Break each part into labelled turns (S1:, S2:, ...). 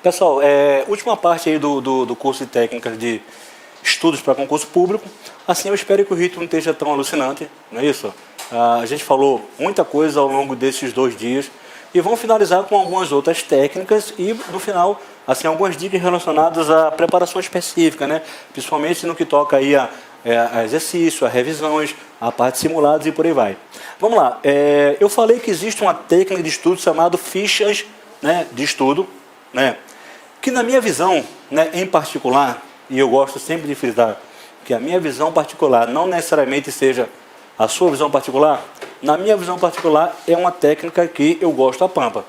S1: Pessoal, última parte aí do curso de técnicas de estudos para concurso público. Assim, eu espero que o ritmo não esteja tão alucinante, não é isso? A gente falou muita coisa ao longo desses 2 dias e vamos finalizar com algumas outras técnicas e, no final, assim, algumas dicas relacionadas à preparação específica, né? Principalmente no que toca aí a exercício, a revisões, a parte de simulados e por aí vai. Vamos lá, eu falei que existe uma técnica de estudo chamada fichas, né, de estudo, né, que na minha visão, né, em particular, e eu gosto sempre de frisar que a minha visão particular não necessariamente seja a sua visão particular, na minha visão particular é uma técnica que eu gosto a pampa.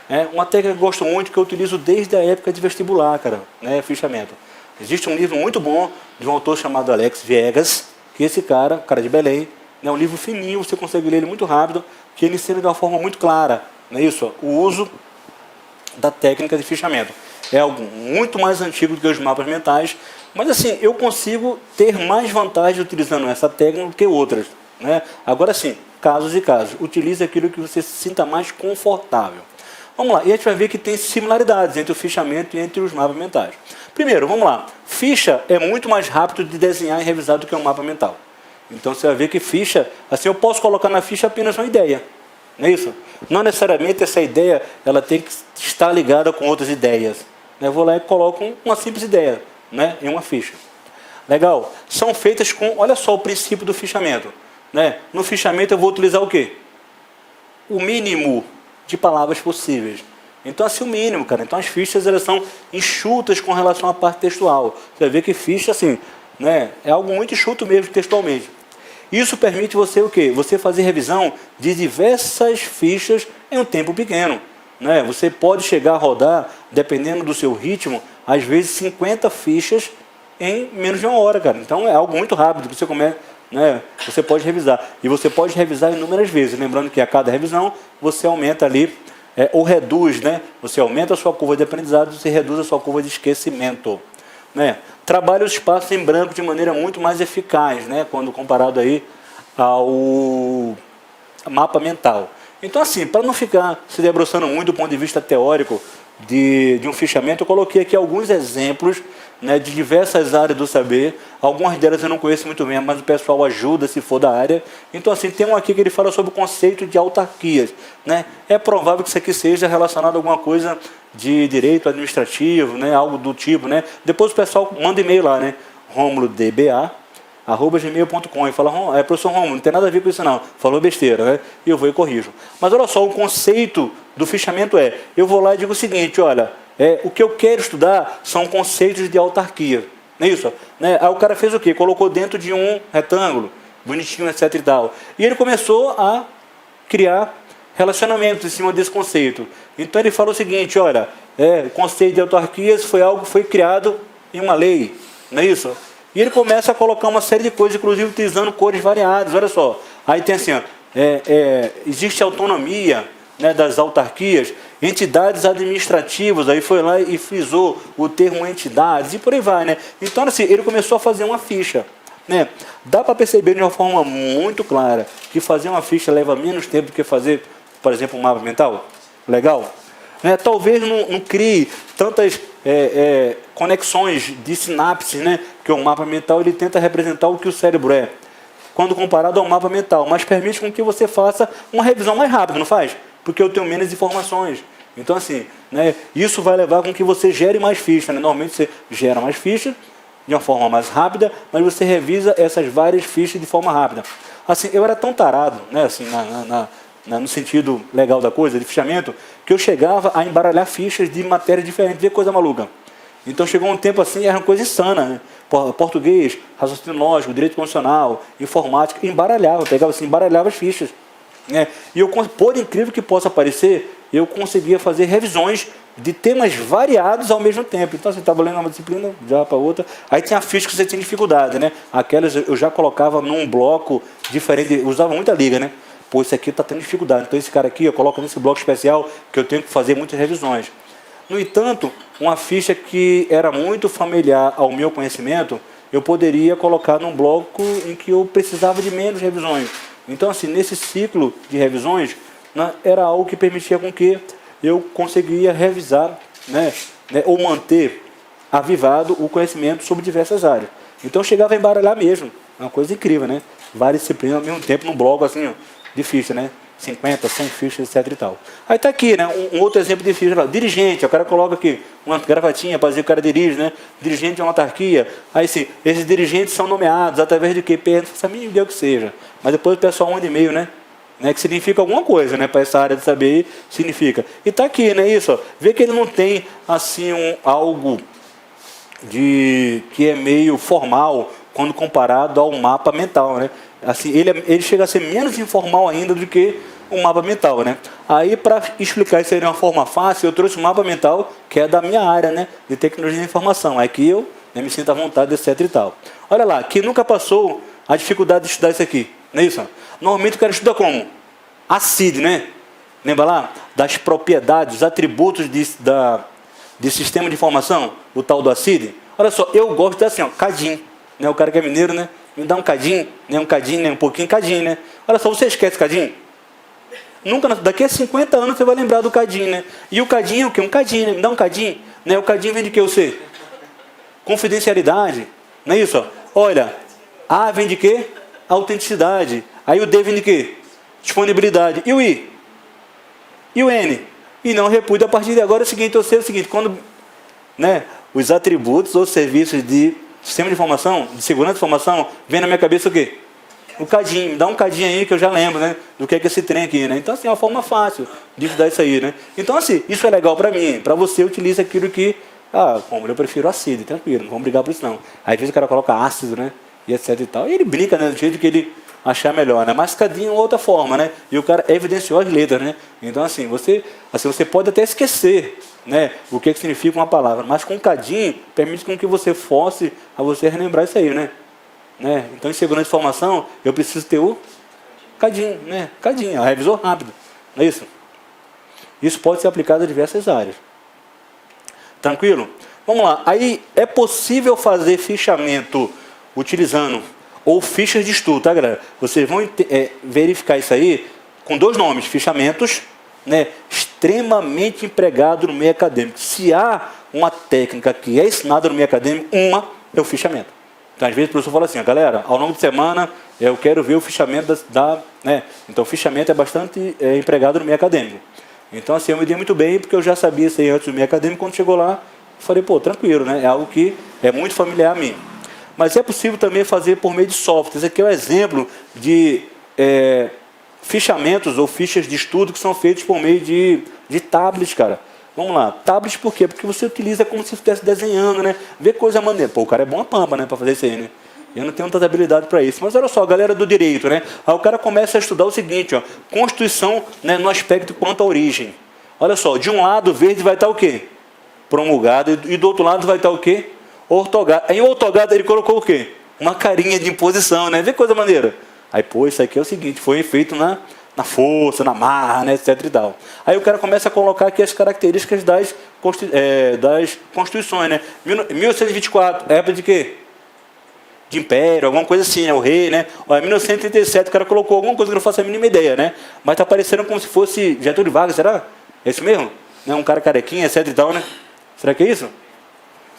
S1: É uma técnica que eu gosto muito, que eu utilizo desde a época de vestibular, cara, né, fichamento. Existe um livro muito bom de um autor chamado Alex Viegas, que esse cara de Belém, é um livro fininho, você consegue ler ele muito rápido, que ele ensina de uma forma muito clara, não é isso? O uso da técnica de fichamento. É algo muito mais antigo do que os mapas mentais, mas assim, eu consigo ter mais vantagem utilizando essa técnica do que outras, né? Agora sim, casos e casos. Utilize aquilo que você se sinta mais confortável. Vamos lá, e a gente vai ver que tem similaridades entre o fichamento e entre os mapas mentais. Primeiro, vamos lá, ficha é muito mais rápido de desenhar e revisar do que um mapa mental. Então você vai ver que ficha, assim, eu posso colocar na ficha apenas uma ideia, não é isso? Não necessariamente essa ideia ela tem que estar ligada com outras ideias. Eu vou lá e coloco uma simples ideia, né, em uma ficha. Legal? São feitas com, olha só o princípio do fichamento. Né? No fichamento eu vou utilizar o quê? O mínimo de palavras possíveis. Então, assim, o mínimo, cara. Então, as fichas, elas são enxutas com relação à parte textual. Você vai ver que ficha, assim, né, é algo muito enxuto mesmo textualmente. Isso permite você o quê? Você fazer revisão de diversas fichas em um tempo pequeno. Né? Você pode chegar a rodar, dependendo do seu ritmo, às vezes 50 fichas em menos de 1 hora, cara. Então, é algo muito rápido que você começa... Né? Você pode revisar. E você pode revisar inúmeras vezes. Lembrando que a cada revisão, você aumenta ali, ou reduz, né? Você aumenta a sua curva de aprendizado, você reduz a sua curva de esquecimento. Né? Trabalha os espaços em branco de maneira muito mais eficaz, né? Quando comparado aí ao mapa mental. Então, assim, para não ficar se debruçando muito do ponto de vista teórico de um fichamento, eu coloquei aqui alguns exemplos, né, de diversas áreas do saber. Algumas delas eu não conheço muito bem, mas o pessoal ajuda se for da área. Então, assim, tem um aqui que ele fala sobre o conceito de autarquias. Né? É provável que isso aqui seja relacionado a alguma coisa de direito administrativo, né, algo do tipo. Né? Depois o pessoal manda e-mail lá, né, romulodba@gmail.com, e fala, professor Romulo, não tem nada a ver com isso não, falou besteira, né? E eu vou e corrijo. Mas olha só, o conceito do fichamento eu vou lá e digo o seguinte, olha, o que eu quero estudar são conceitos de autarquia, não é isso? Né? Aí o cara fez o quê? Colocou dentro de um retângulo, bonitinho, etc e tal. E ele começou a criar relacionamentos em cima desse conceito. Então ele falou o seguinte, olha, o conceito de autarquias foi algo que foi criado em uma lei, não é isso? E ele começa a colocar uma série de coisas, inclusive utilizando cores variadas, olha só. Aí tem assim, existe autonomia, né, das autarquias, entidades administrativas, aí foi lá e frisou o termo entidades, e por aí vai, né? Então, assim, ele começou a fazer uma ficha. Né? Dá para perceber de uma forma muito clara que fazer uma ficha leva menos tempo do que fazer, por exemplo, um mapa mental. Legal? Né? Talvez não crie tantas conexões de sinapses, né? Porque o mapa mental ele tenta representar o que o cérebro é, quando comparado ao mapa mental, mas permite com que você faça uma revisão mais rápida, não faz? Porque eu tenho menos informações. Então, assim, né, isso vai levar com que você gere mais fichas. Né? Normalmente você gera mais fichas de uma forma mais rápida, mas você revisa essas várias fichas de forma rápida. Assim, eu era tão tarado, né, assim, no sentido legal da coisa, de fichamento, que eu chegava a embaralhar fichas de matérias diferentes, ver coisa maluca. Então chegou um tempo assim, era uma coisa insana, né? Português, raciocínio lógico, direito constitucional, informática, embaralhava, pegava assim, embaralhava as fichas. Né? E eu, por incrível que possa parecer, eu conseguia fazer revisões de temas variados ao mesmo tempo. Então você estava lendo uma disciplina, já para outra, aí tinha ficha que você tinha dificuldade, né? Aquelas eu já colocava num bloco diferente, usava muita liga, né? Pô, esse aqui está tendo dificuldade, então esse cara aqui eu coloco nesse bloco especial que eu tenho que fazer muitas revisões. No entanto, uma ficha que era muito familiar ao meu conhecimento, eu poderia colocar num bloco em que eu precisava de menos revisões. Então, assim, nesse ciclo de revisões, né, era algo que permitia com que eu conseguia revisar ou manter avivado o conhecimento sobre diversas áreas. Então eu chegava a embaralhar mesmo, é uma coisa incrível, né? Várias disciplinas ao mesmo tempo num blog assim, ó, difícil, né? 50, 100 fichas, etc e tal. Aí tá aqui, né? Um outro exemplo de ficha, dirigente, o cara coloca aqui uma gravatinha para dizer que o cara dirige, né? Dirigente de uma autarquia. Aí sim, esses dirigentes são nomeados através de QP, não sei a mínima ideia o que seja. Mas depois o pessoal manda e-mail, né? Que significa alguma coisa, né? Para essa área de saber, significa. E tá aqui, né? Isso, ó. Vê que ele não tem assim algo que é meio formal quando comparado ao mapa mental, né? Assim, ele chega a ser menos informal ainda do que um mapa mental, né? Aí, para explicar isso aí de uma forma fácil, eu trouxe um mapa mental que é da minha área, né? De tecnologia da informação. É que eu me sinto à vontade, etc e tal. Olha lá, que nunca passou a dificuldade de estudar isso aqui, não é isso? Normalmente o cara estuda como? A CID, né? Lembra lá? Das propriedades, os atributos de sistema de informação, o tal do ACID. Olha só, eu gosto assim, ó, cadinho, né? O cara que é mineiro, né? Me dá um cadinho, né? Um cadinho, né? Um pouquinho cadinho, né? Olha só, você esquece cadinho? Nunca, daqui a 50 anos você vai lembrar do cadinho, né? E o cadinho é o quê? Um cadinho, né? Me dá um cadinho, né? O cadinho vem de quê, você? Confidencialidade, não é isso? Ó? Olha, A vem de quê? Autenticidade. Aí o D vem de quê? Disponibilidade. E o I? E o N? E não repúdio. A partir de agora é o seguinte, eu sei o seguinte, quando, né, os atributos ou serviços de sistema de informação, de segurança de informação, vem na minha cabeça o quê? O cadinho, me dá um cadinho aí que eu já lembro, né, do que é esse trem aqui, né? Então, assim, é uma forma fácil de estudar isso aí, né? Então, assim, isso é legal para mim. Para você, utiliza aquilo que, como eu prefiro ácido, tranquilo, não vamos brigar por isso não. Aí, às vezes o cara coloca ácido, né, e etc e tal, e ele brinca, né, do jeito que ele achar melhor, né? Mas cadinho é outra forma, né? E o cara evidenciou as letras, né? Então, assim, você pode até esquecer, né, o que significa uma palavra, mas com cadinho permite com que você force a você relembrar isso aí, né? Então, em segurança de informação, eu preciso ter o cadinho, né? Cadinho, a revisor rápido, não é isso? Isso pode ser aplicado a diversas áreas. Tranquilo? Vamos lá. Aí, é possível fazer fichamento utilizando ou fichas de estudo, tá, galera? Vocês vão verificar isso aí com dois nomes, fichamentos, né, extremamente empregado no meio acadêmico. Se há uma técnica que é ensinada no meio acadêmico, é o fichamento. Então, às vezes, o professor fala assim, galera, ao longo de semana, eu quero ver o fichamento né? Então, o fichamento é bastante empregado no meio acadêmico. Então, assim, eu me dei muito bem, porque eu já sabia isso aí antes do meio acadêmico. Quando chegou lá, eu falei, pô, tranquilo, né? É algo que é muito familiar a mim. Mas é possível também fazer por meio de software. Esse aqui é um exemplo de fichamentos ou fichas de estudo que são feitos por meio de tablets, cara. Vamos lá. Tablets por quê? Porque você utiliza como se estivesse desenhando, né? Vê coisa maneira. Pô, o cara é bom a pampa, né? Para fazer isso aí, né? Eu não tenho tanta habilidade para isso. Mas olha só, galera do direito, né? Aí o cara começa a estudar o seguinte, ó. Constituição, né, no aspecto quanto à origem. Olha só, de um lado verde vai estar o quê? Promulgado. E do outro lado vai estar o quê? Ortogado. Em ortogado ele colocou o quê? Uma carinha de imposição, né? Vê coisa maneira. Aí, pô, isso aqui é o seguinte, foi feito na força, na marra, né, etc e tal. Aí o cara começa a colocar aqui as características das constituições, né? 1824, época de quê? De império, alguma coisa assim, né? O rei, né? Ó, 1937 o cara colocou alguma coisa que eu não faço a mínima ideia, né? Mas tá parecendo como se fosse Getúlio Vargas, será? É isso mesmo? Né? Um cara carequinha, etc e tal, né? Será que é isso?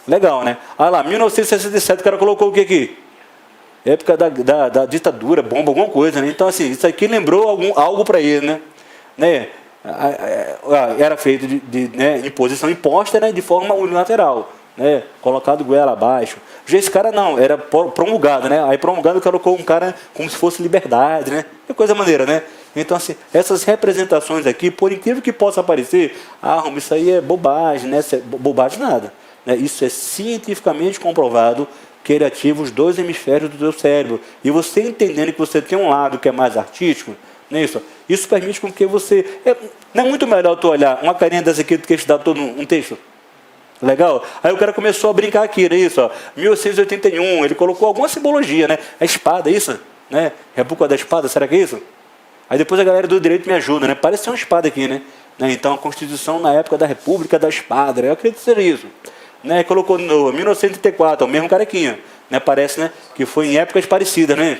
S1: Legal, né? Olha lá, 1967 o cara colocou o que aqui? Época da ditadura, bomba, alguma coisa, né? Então, assim, isso aqui lembrou algo para ele, né? Era feito né, imposição imposta, né, de forma unilateral, né? Colocado goela abaixo. Já esse cara não, era promulgado, né? Aí promulgado colocou um cara como se fosse liberdade, né? Que coisa maneira, né? Então, assim, essas representações aqui, por incrível que possa parecer, isso aí é bobagem, né? Bobagem nada. Isso é cientificamente comprovado que ele ativa os dois hemisférios do seu cérebro. E você entendendo que você tem um lado que é mais artístico, não é isso? Isso permite com que você... não é muito melhor tu olhar uma carinha dessa aqui do que estudar todo um texto? Legal? Aí o cara começou a brincar aqui, não é isso? 1881, ele colocou alguma simbologia, né? A espada, isso? Né? República da espada, será que é isso? Aí depois a galera do direito me ajuda, né? Parece ser uma espada aqui, né? Então a Constituição na época da República da Espada, eu acredito que seja isso. Né, colocou no 1934, o mesmo carequinha, né, parece, né, que foi em épocas parecidas, né?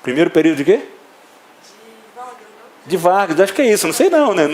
S1: Primeiro período de quê? De Vargas, acho que é isso, não sei não, né?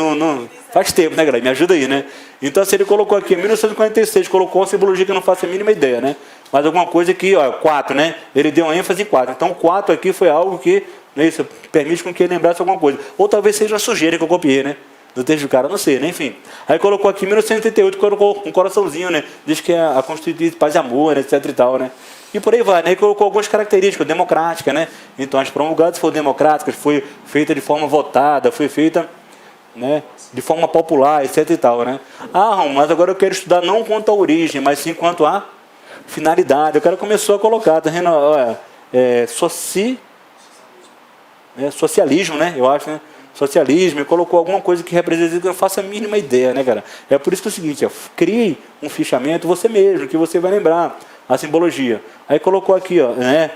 S1: Faz tempo, né, galera? Me ajuda aí, né? Então, assim, ele colocou aqui, em 1946, colocou uma simbologia que eu não faço a mínima ideia, né? Mas alguma coisa que, ó, 4, né? Ele deu uma ênfase em 4. Então, 4 aqui foi algo que, né, isso permite com que ele lembrasse alguma coisa. Ou talvez seja uma sujeira que eu copiei, né? Do texto do cara, não sei, né? Enfim. Aí colocou aqui, em 1988, colocou um coraçãozinho, né? Diz que é a Constituição de Paz e Amor, etc e tal, né? E por aí vai, né? E colocou algumas características, democráticas, né? Então, as promulgadas foram democráticas, foi feita de forma votada, foi feita, né, de forma popular, etc e tal, né? Ah, mas agora eu quero estudar não quanto à origem, mas sim quanto à finalidade. O cara começou a colocar, tá vendo? Socialismo, né? Eu acho, né? Socialismo, e colocou alguma coisa que representa que eu não faço a mínima ideia, né, cara? É por isso que é o seguinte, ó, crie um fichamento você mesmo, que você vai lembrar a simbologia. Aí colocou aqui, ó, né?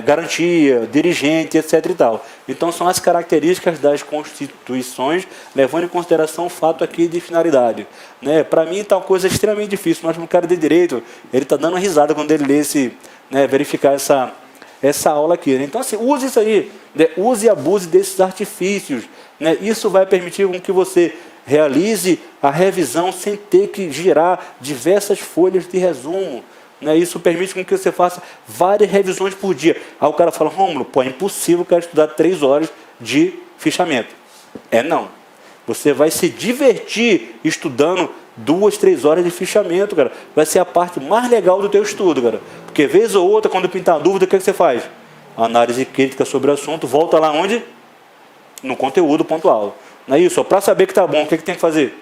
S1: Garantia, dirigente, etc e tal. Então são as características das constituições, levando em consideração o fato aqui de finalidade, né? Para mim tá uma coisa extremamente difícil, mas um cara de direito, ele está dando uma risada quando ele lê esse, né, verificar essa aula aqui, né? Então assim, use isso aí, né? Use e abuse desses artifícios, né? Isso vai permitir com que você realize a revisão sem ter que girar diversas folhas de resumo. Né? Isso permite com que você faça várias revisões por dia. Aí o cara fala, Rômulo, pô, é impossível o cara estudar 3 horas de fichamento. Não. Você vai se divertir estudando 2, 3 horas de fichamento, cara. Vai ser a parte mais legal do teu estudo, cara. Porque vez ou outra, quando pintar dúvida, o que você faz? Análise crítica sobre o assunto, volta lá onde? No conteúdo pontual. Não é isso? Para saber que tá bom, o que tem que fazer?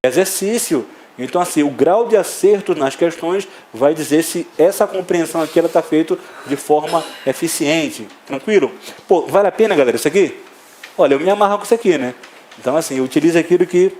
S1: Exercício. Então, assim, o grau de acerto nas questões vai dizer se essa compreensão aqui está feita de forma eficiente. Tranquilo? Pô, vale a pena, galera, isso aqui? Olha, eu me amarro com isso aqui, né? Então, assim, eu utilizo aquilo que...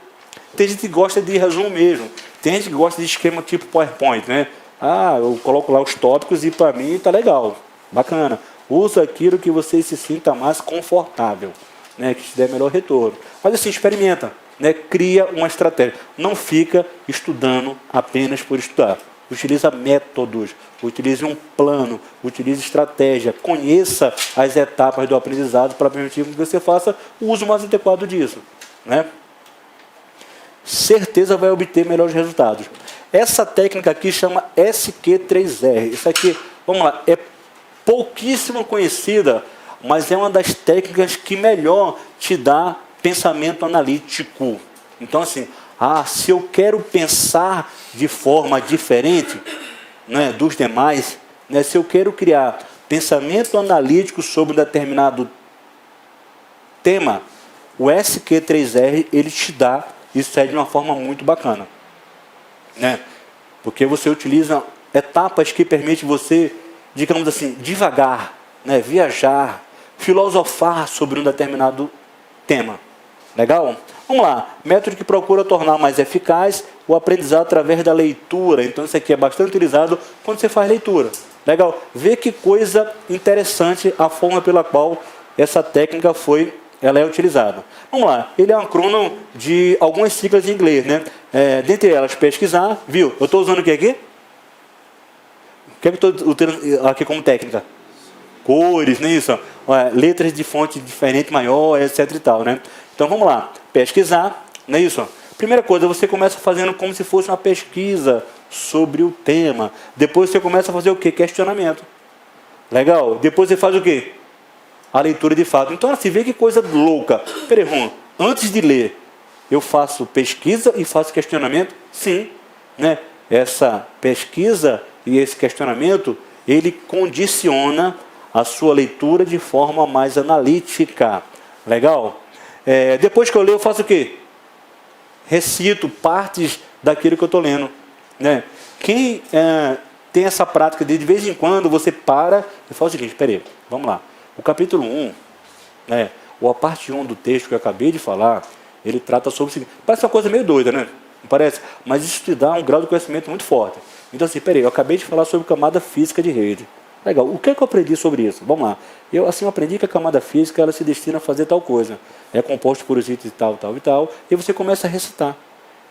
S1: Tem gente que gosta de resumo mesmo. Tem gente que gosta de esquema tipo PowerPoint, né? Ah, eu coloco lá os tópicos e para mim tá legal. Bacana. Usa aquilo que você se sinta mais confortável, né? Que te der melhor retorno. Mas, assim, experimenta. Né, cria uma estratégia. Não fica estudando apenas por estudar. Utiliza métodos, utilize um plano, utilize estratégia. Conheça as etapas do aprendizado para permitir que você faça o uso mais adequado disso. Né? Certeza vai obter melhores resultados. Essa técnica aqui chama SQ3R. Isso aqui, vamos lá, é pouquíssimo conhecida, mas é uma das técnicas que melhor te dá pensamento analítico. Então, assim, se eu quero pensar de forma diferente, né, dos demais, né, se eu quero criar pensamento analítico sobre um determinado tema, o SQ3R, ele te dá isso aí de uma forma muito bacana. Né? Porque você utiliza etapas que permitem você, digamos assim, devagar, né, viajar, filosofar sobre um determinado tema. Legal? Vamos lá. Método que procura tornar mais eficaz o aprendizado através da leitura. Então, isso aqui é bastante utilizado quando você faz leitura. Legal? Vê que coisa interessante a forma pela qual essa técnica ela é utilizada. Vamos lá. Ele é um acrônimo de algumas siglas em inglês, né? Dentre elas, pesquisar. Viu? Eu estou usando o que aqui? O que eu estou utilizando aqui como técnica? Cores, não é isso? Letras de fonte diferente, maior, etc e tal, né? Então, vamos lá. Pesquisar, não é isso? Primeira coisa, você começa fazendo como se fosse uma pesquisa sobre o tema. Depois você começa a fazer o quê? Questionamento. Legal? Depois você faz o quê? A leitura de fato. Então, assim, vê que coisa louca. Peraí, Ron, antes de ler, eu faço pesquisa e faço questionamento? Sim. Né? Essa pesquisa e esse questionamento, ele condiciona a sua leitura de forma mais analítica. Legal? Depois que eu leio, eu faço o quê? Recito partes daquilo que eu estou lendo. Né? Quem tem essa prática de vez em quando você para e fala o seguinte, peraí, vamos lá. O capítulo 1, né, ou a parte 1 do texto que eu acabei de falar, ele trata sobre o seguinte. Parece uma coisa meio doida, né? Não parece? Mas isso te dá um grau de conhecimento muito forte. Então assim, peraí, eu acabei de falar sobre camada física de rede. Legal, o que é que eu aprendi sobre isso? Vamos lá. Eu aprendi que a camada física ela se destina a fazer tal coisa. É composto por itens tal, tal e tal. E você começa a recitar.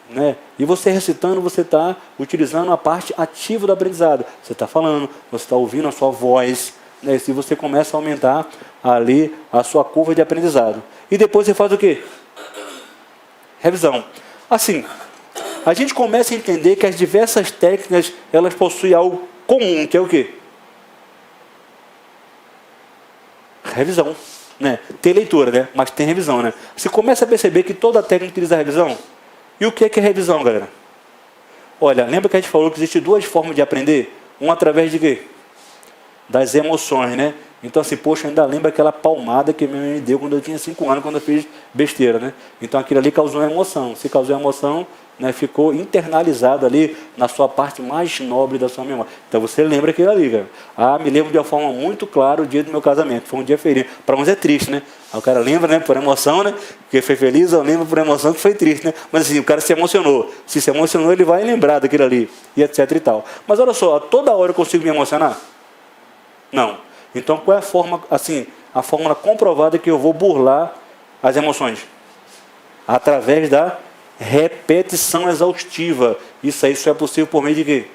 S1: Né? E você recitando, você está utilizando a parte ativa do aprendizado. Você está falando, você está ouvindo a sua voz. né? Se você começa a aumentar ali a sua curva de aprendizado. E depois você faz o quê? Revisão. Assim, a gente começa a entender que as diversas técnicas, elas possuem algo comum, que é o quê? Revisão. Né? Tem leitura, né? Mas tem revisão, né? Você começa a perceber que toda técnica utiliza revisão. E o que é revisão, galera? Olha, lembra que a gente falou que existe duas formas de aprender? Um através de quê? Das emoções, né? Então assim, poxa, ainda lembra aquela palmada que minha mãe me deu quando eu tinha 5 anos, quando eu fiz besteira, né? Então aquilo ali causou uma emoção. Se causou uma emoção, né, ficou internalizado ali na sua parte mais nobre da sua memória. Então você lembra aquilo ali, cara. Ah, me lembro de uma forma muito clara o dia do meu casamento. Foi um dia feliz. Para uns é triste, né? Aí o cara lembra, né, por emoção, né? Porque foi feliz, eu lembro por emoção que foi triste, né? Mas assim, o cara se emocionou. Se emocionou, ele vai lembrar daquilo ali, e etc e tal. Mas olha só, toda hora eu consigo me emocionar? Não. Então qual é a forma, assim, a fórmula comprovada que eu vou burlar as emoções? Através da repetição exaustiva. Isso aí só é possível por meio de quê?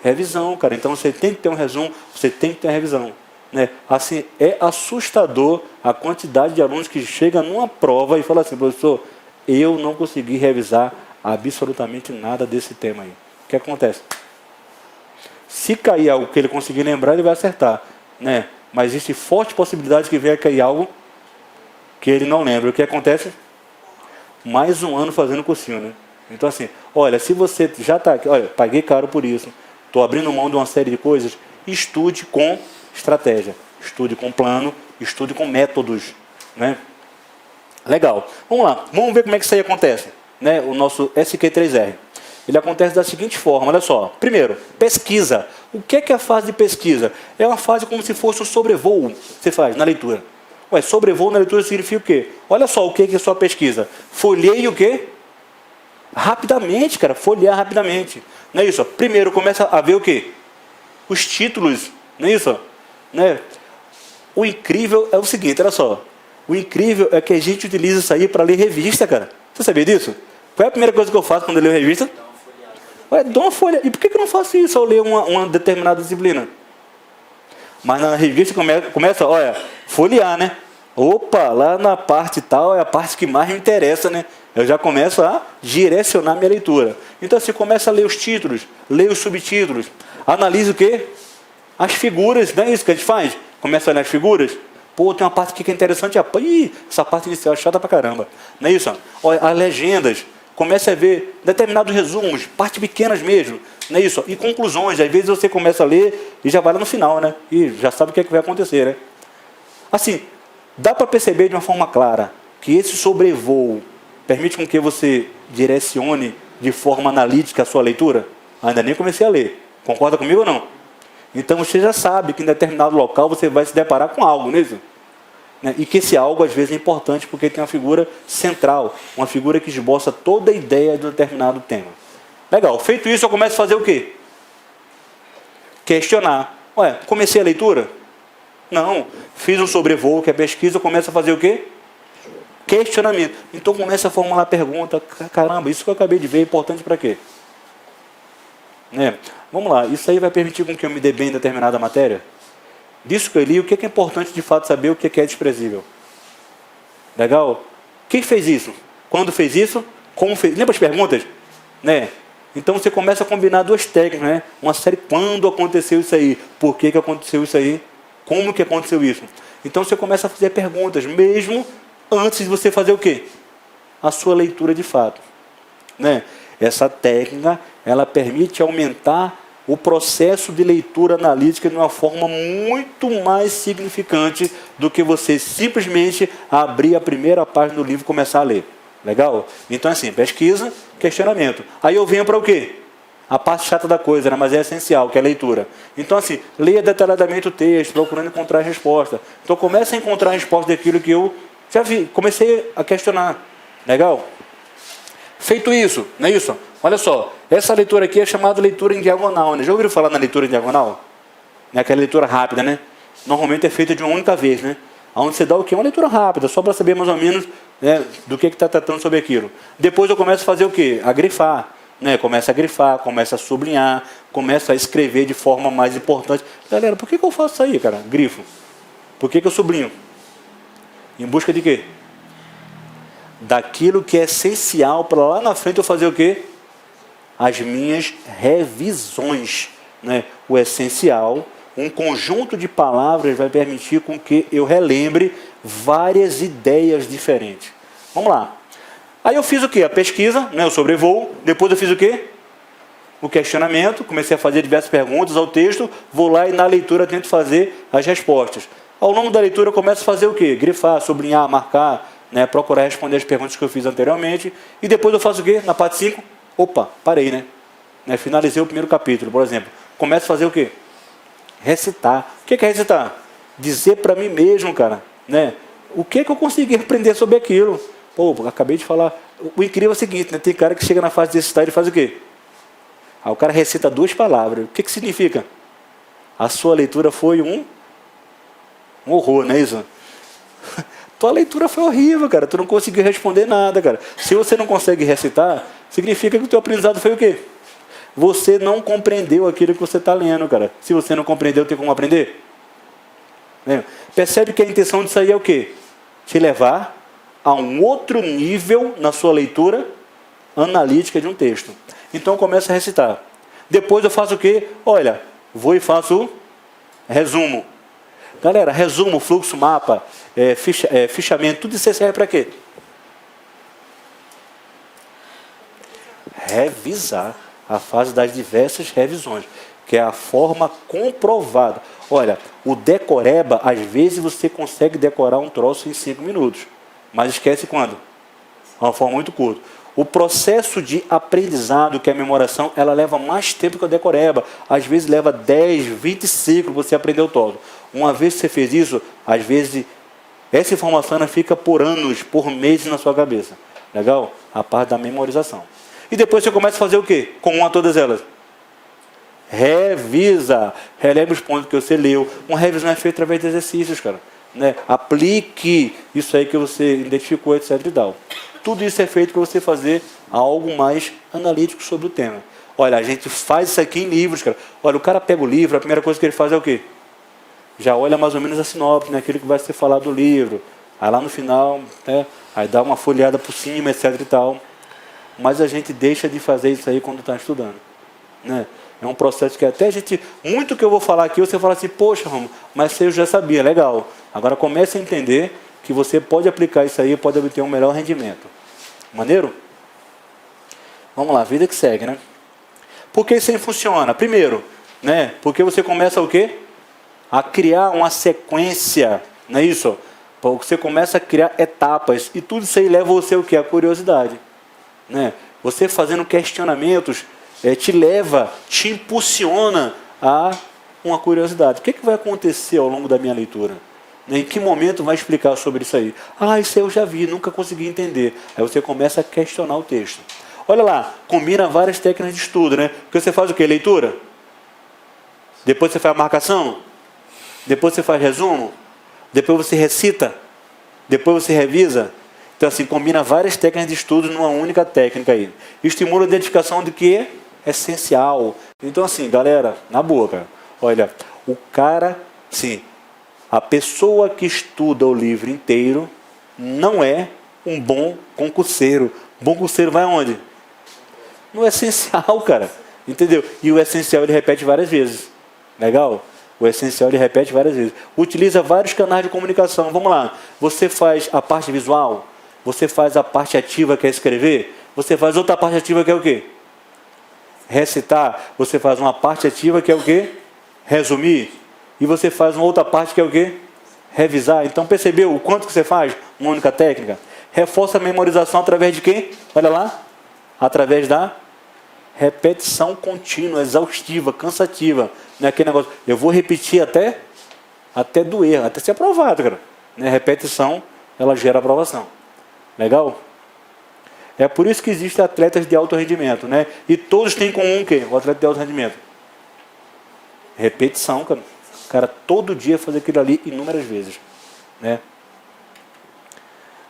S1: Revisão, cara. Então você tem que ter um resumo, você tem que ter uma revisão. Né? Assim, é assustador a quantidade de alunos que chegam numa prova e falam assim, professor, eu não consegui revisar absolutamente nada desse tema aí. O que acontece? Se cair algo que ele conseguir lembrar, ele vai acertar. Né? Mas existe forte possibilidade que venha cair algo que ele não lembra. O que acontece? Mais um ano fazendo cursinho, né? Então assim, olha, se você já está aqui, olha, paguei caro por isso, estou abrindo mão de uma série de coisas, estude com estratégia, estude com plano, estude com métodos, né? Legal. Vamos lá, vamos ver como é que isso aí acontece, né? O nosso SQ3R. Ele acontece da seguinte forma, olha só. Primeiro, pesquisa. O que é a fase de pesquisa? É uma fase como se fosse o sobrevoo que você faz na leitura. Ué, sobrevoo na leitura significa o quê? Olha só o que é a sua pesquisa. Folheie o quê? Rapidamente, cara. Folhear rapidamente. Não é isso? Primeiro, começa a ver o quê? Os títulos. Não é isso? Né? O incrível é o seguinte, olha só. O incrível é que a gente utiliza isso aí para ler revista, cara. Você sabia disso? Qual é a primeira coisa que eu faço quando eu leio revista? Ué, dou uma folha. E por que eu não faço isso ao ler uma determinada disciplina? Mas na revista começa, olha, folhear, né? Opa, lá na parte tal é a parte que mais me interessa, né? Eu já começo a direcionar minha leitura. Então você começa a ler os títulos, lê os subtítulos, analisa o quê? As figuras, não é isso que a gente faz? Começa a olhar as figuras. Pô, tem uma parte aqui que é interessante. Ih, essa parte inicial é chata pra caramba. Não é isso? Olha, as legendas. Começa a ver determinados resumos, partes pequenas mesmo, não é isso? E conclusões, às vezes você começa a ler e já vai lá no final, né? E já sabe o que é que vai acontecer, né? Assim, dá para perceber de uma forma clara que esse sobrevoo permite com que você direcione de forma analítica a sua leitura? Ainda nem comecei a ler. Concorda comigo ou não? Então você já sabe que em determinado local você vai se deparar com algo, não é isso? E que esse algo às vezes é importante porque tem uma figura central, uma figura que esboça toda a ideia de um determinado tema. Legal, feito isso eu começo a fazer o quê? Questionar. Ué, comecei a leitura? Não, fiz um sobrevoo, que é pesquisa, eu começo a fazer o quê? Questionamento. Então começa a formular a pergunta, caramba, isso que eu acabei de ver é importante para quê? Vamos lá, isso aí vai permitir com que eu me dê bem em determinada matéria? Disso que eu li, o que é importante de fato saber, o que é desprezível? Legal? Quem fez isso? Quando fez isso? Como fez? Lembra as perguntas? Né? Então você começa a combinar duas técnicas, né? Uma série, quando aconteceu isso aí? Por que aconteceu isso aí? Como que aconteceu isso? Então você começa a fazer perguntas, mesmo antes de você fazer o quê? A sua leitura de fato. Né? Essa técnica, ela permite aumentar o processo de leitura analítica de uma forma muito mais significante do que você simplesmente abrir a primeira página do livro e começar a ler. Legal? Então, assim, pesquisa, questionamento. Aí eu venho para o quê? A parte chata da coisa, né? Mas é essencial, que é a leitura. Então, assim, leia detalhadamente o texto, procurando encontrar a resposta. Então, comece a encontrar a resposta daquilo que eu já vi. Comecei a questionar. Legal? Feito isso, não é isso? Olha só, essa leitura aqui é chamada leitura em diagonal, né? Já ouviram falar na leitura em diagonal? É aquela leitura rápida, né? Normalmente é feita de uma única vez, né? Onde você dá o quê? Uma leitura rápida, só para saber mais ou menos, né, do que está tratando sobre aquilo. Depois eu começo a fazer o quê? A grifar. né? Começa a grifar, começa a sublinhar, começa a escrever de forma mais importante. Galera, por que eu faço isso aí, cara? Grifo. Por que eu sublinho? Em busca de quê? Daquilo que é essencial para lá na frente eu fazer o quê? As minhas revisões, né? O essencial, um conjunto de palavras vai permitir com que eu relembre várias ideias diferentes. Vamos lá. Aí eu fiz o quê? A pesquisa, né? O sobrevoo. Depois eu fiz o quê? O questionamento. Comecei a fazer diversas perguntas ao texto. Vou lá e na leitura tento fazer as respostas. Ao longo da leitura eu começo a fazer o quê? Grifar, sublinhar, marcar, né? Procurar responder as perguntas que eu fiz anteriormente. E depois eu faço o quê? Na parte 5, opa, parei, né? Finalizei o primeiro capítulo, por exemplo. Começo a fazer o quê? Recitar. O que é recitar? Dizer para mim mesmo, cara, né? O que eu consegui aprender sobre aquilo? Pô, acabei de falar. O incrível é o seguinte, né? Tem cara que chega na fase de recitar e faz o quê? Aí o cara recita 2 palavras. O que significa? A sua leitura foi um horror, não é isso? Tua leitura foi horrível, cara. Tu não conseguiu responder nada, cara. Se você não consegue recitar, significa que o teu aprendizado foi o quê? Você não compreendeu aquilo que você está lendo, cara. Se você não compreendeu, tem como aprender? Percebe que a intenção disso aí é o quê? Te levar a um outro nível na sua leitura analítica de um texto. Então eu começo a recitar. Depois eu faço o quê? Olha, vou e faço resumo. Galera, resumo, fluxo, mapa, fichamento, tudo isso serve para quê? Revisar. A fase das diversas revisões, que é a forma comprovada. Olha, o decoreba, às vezes você consegue decorar um troço em 5 minutos, mas esquece quando? Uma forma muito curta. O processo de aprendizado, que é a memoração, ela leva mais tempo que o decoreba. Às vezes leva 10, 20 ciclos você aprendeu todo. Uma vez que você fez isso, às vezes essa informação fica por anos, por meses na sua cabeça. Legal? A parte da memorização. E depois você começa a fazer o quê? Comum a todas elas. Revisa. Relembra os pontos que você leu. Uma revisão é feita através de exercícios, cara. Né? Aplique isso aí que você identificou, etc. e tal. Tudo isso é feito para você fazer algo mais analítico sobre o tema. Olha, a gente faz isso aqui em livros, cara. Olha, o cara pega o livro, a primeira coisa que ele faz é o quê? Já olha mais ou menos a sinopse, né? Aquilo que vai ser falado do livro. Aí lá no final, né? Aí dá uma folheada por cima, etc. e tal. Mas a gente deixa de fazer isso aí quando está estudando, né? É um processo que até a gente... Muito que eu vou falar aqui, você fala assim, poxa, Romulo, mas você já sabia, legal. Agora comece a entender que você pode aplicar isso aí e pode obter um melhor rendimento. Maneiro? Vamos lá, vida que segue, né? Por que isso aí funciona? Primeiro, né? Porque você começa o quê? A criar uma sequência, não é isso? Você começa a criar etapas e tudo isso aí leva você o quê? A curiosidade. Né? Você fazendo questionamentos te leva, te impulsiona a uma curiosidade. O que vai acontecer ao longo da minha leitura? Em que momento vai explicar sobre isso aí? Ah, isso aí eu já vi, nunca consegui entender. Aí você começa a questionar o texto. Olha lá, combina várias técnicas de estudo, né? Porque você faz o quê? Leitura? Depois você faz a marcação? Depois você faz resumo? Depois você recita? Depois você revisa? Então, assim, combina várias técnicas de estudo numa única técnica aí. Estimula a identificação de que é essencial. Então, assim, galera, na boa, cara. Olha, o cara, sim, a pessoa que estuda o livro inteiro não é um bom concurseiro. Bom concurseiro vai aonde? No essencial, cara. Entendeu? E o essencial ele repete várias vezes. Legal? O essencial ele repete várias vezes. Utiliza vários canais de comunicação. Vamos lá. Você faz a parte visual. Você faz a parte ativa, que é escrever. Você faz outra parte ativa, que é o quê? Recitar. Você faz uma parte ativa, que é o quê? Resumir. E você faz uma outra parte, que é o quê? Revisar. Então, percebeu o quanto que você faz? Uma única técnica. Reforça a memorização através de quê? Olha lá. Através da repetição contínua, exaustiva, cansativa. Não é aquele negócio, eu vou repetir até doer, até ser aprovado, cara. Né? Repetição, ela gera aprovação. Legal? É por isso que existem atletas de alto rendimento, né? E todos têm em comum o quê? O atleta de alto rendimento. Repetição, cara. O cara todo dia faz aquilo ali inúmeras vezes, né?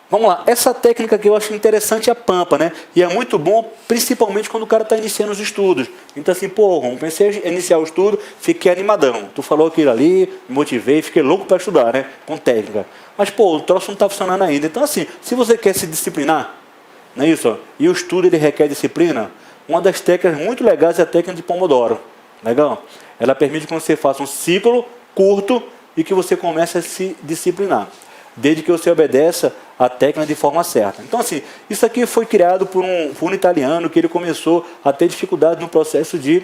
S1: Vamos lá, essa técnica que eu acho interessante é a pampa, né? E é muito bom, principalmente quando o cara está iniciando os estudos. Então assim, pô, comecei a iniciar o estudo, fiquei animadão. Tu falou aquilo ali, me motivei, fiquei louco para estudar, né? Com técnica. Mas, pô, o troço não está funcionando ainda. Então assim, se você quer se disciplinar, não é isso? E o estudo, ele requer disciplina. Uma das técnicas muito legais é a técnica de Pomodoro. Legal? Ela permite que você faça um ciclo curto e que você comece a se disciplinar, desde que você obedeça a técnica de forma certa. Então, assim, isso aqui foi criado por um italiano que ele começou a ter dificuldade no processo de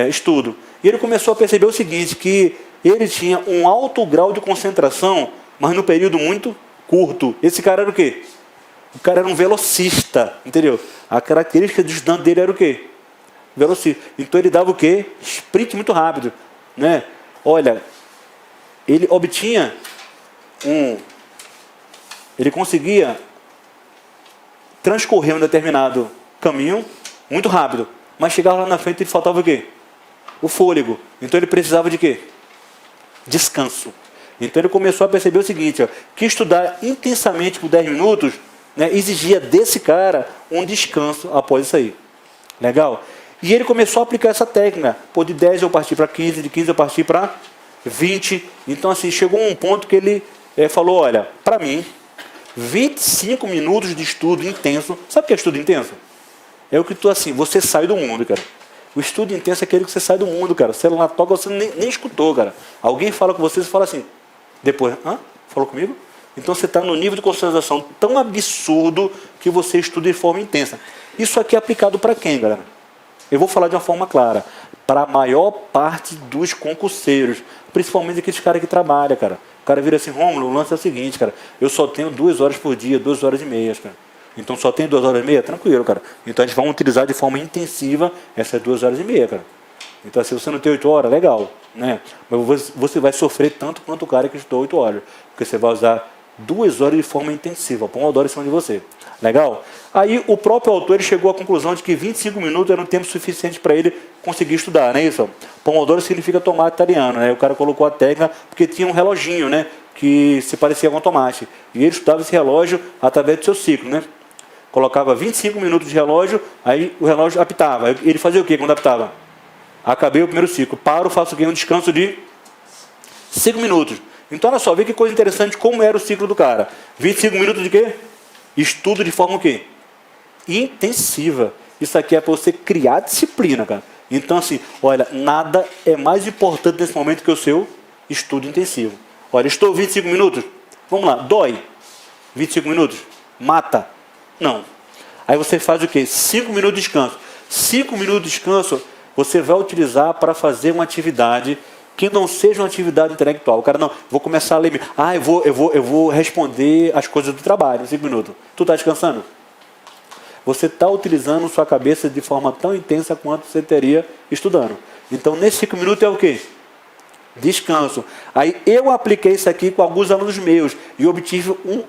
S1: estudo. E ele começou a perceber o seguinte, que ele tinha um alto grau de concentração, mas no período muito curto. Esse cara era o quê? O cara era um velocista, entendeu? A característica do estudante dele era o quê? Velocista. Então ele dava o quê? Sprint muito rápido, né? Olha, ele obtinha ele conseguia transcorrer um determinado caminho muito rápido, mas chegava lá na frente e faltava o quê? O fôlego. Então ele precisava de quê? Descanso. Então ele começou a perceber o seguinte, ó, que estudar intensamente por 10 minutos, né, exigia desse cara um descanso após isso aí. Legal? E ele começou a aplicar essa técnica. Pô, de 10 eu parti para 15, de 15 eu parti para 20. Então assim, chegou um ponto que ele falou, olha, para mim, 25 minutos de estudo intenso. Sabe o que é estudo intenso? É o que tu, assim, você sai do mundo, cara. O estudo intenso é aquele que você sai do mundo, cara. O celular toca, você nem escutou, cara. Alguém fala com você, você fala assim, depois, hã? Falou comigo? Então você está no nível de concentração tão absurdo que você estuda de forma intensa. Isso aqui é aplicado para quem, galera? Eu vou falar de uma forma clara. Para a maior parte dos concurseiros, principalmente aqueles caras que trabalham, cara. O cara vira assim, Rômulo, o lance é o seguinte, cara, eu só tenho 2 horas por dia, 2 horas e meia, cara. Então só tem 2 horas e meia? Tranquilo, cara. Então a gente vai utilizar de forma intensiva essas 2 horas e meia, cara. Então se você não tem 8 horas, legal, né? Mas você vai sofrer tanto quanto o cara que estudou 8 horas. Porque você vai usar 2 horas de forma intensiva, Pomodoro em cima de você. Legal? Aí o próprio autor ele chegou à conclusão de que 25 minutos era um tempo suficiente para ele conseguir estudar, não é isso? Pomodoro significa tomate italiano, né? O cara colocou a técnica porque tinha um reloginho, né? Que se parecia com tomate. E ele estudava esse relógio através do seu ciclo, né? Colocava 25 minutos de relógio, aí o relógio apitava. Ele fazia o quê quando apitava? Acabei o primeiro ciclo. Paro, faço o quê? Um descanso de 5 minutos. Então, olha só, vê que coisa interessante, como era o ciclo do cara. 25 minutos de quê? Estudo de forma o quê? Intensiva. Isso aqui é para você criar disciplina, cara. Então, assim, olha, nada é mais importante nesse momento que o seu estudo intensivo. Olha, estou 25 minutos? Vamos lá, dói? 25 minutos? Mata? Não. Aí você faz o quê? 5 minutos de descanso. 5 minutos de descanso você vai utilizar para fazer uma atividade que não seja uma atividade intelectual. O cara, não, vou começar a ler. Ah, eu vou responder as coisas do trabalho em 5 minutos. Tu está descansando? Você está utilizando sua cabeça de forma tão intensa quanto você teria estudando. Então, nesses 5 minutos é o quê? Descanso. Aí eu apliquei isso aqui com alguns alunos meus e obtive um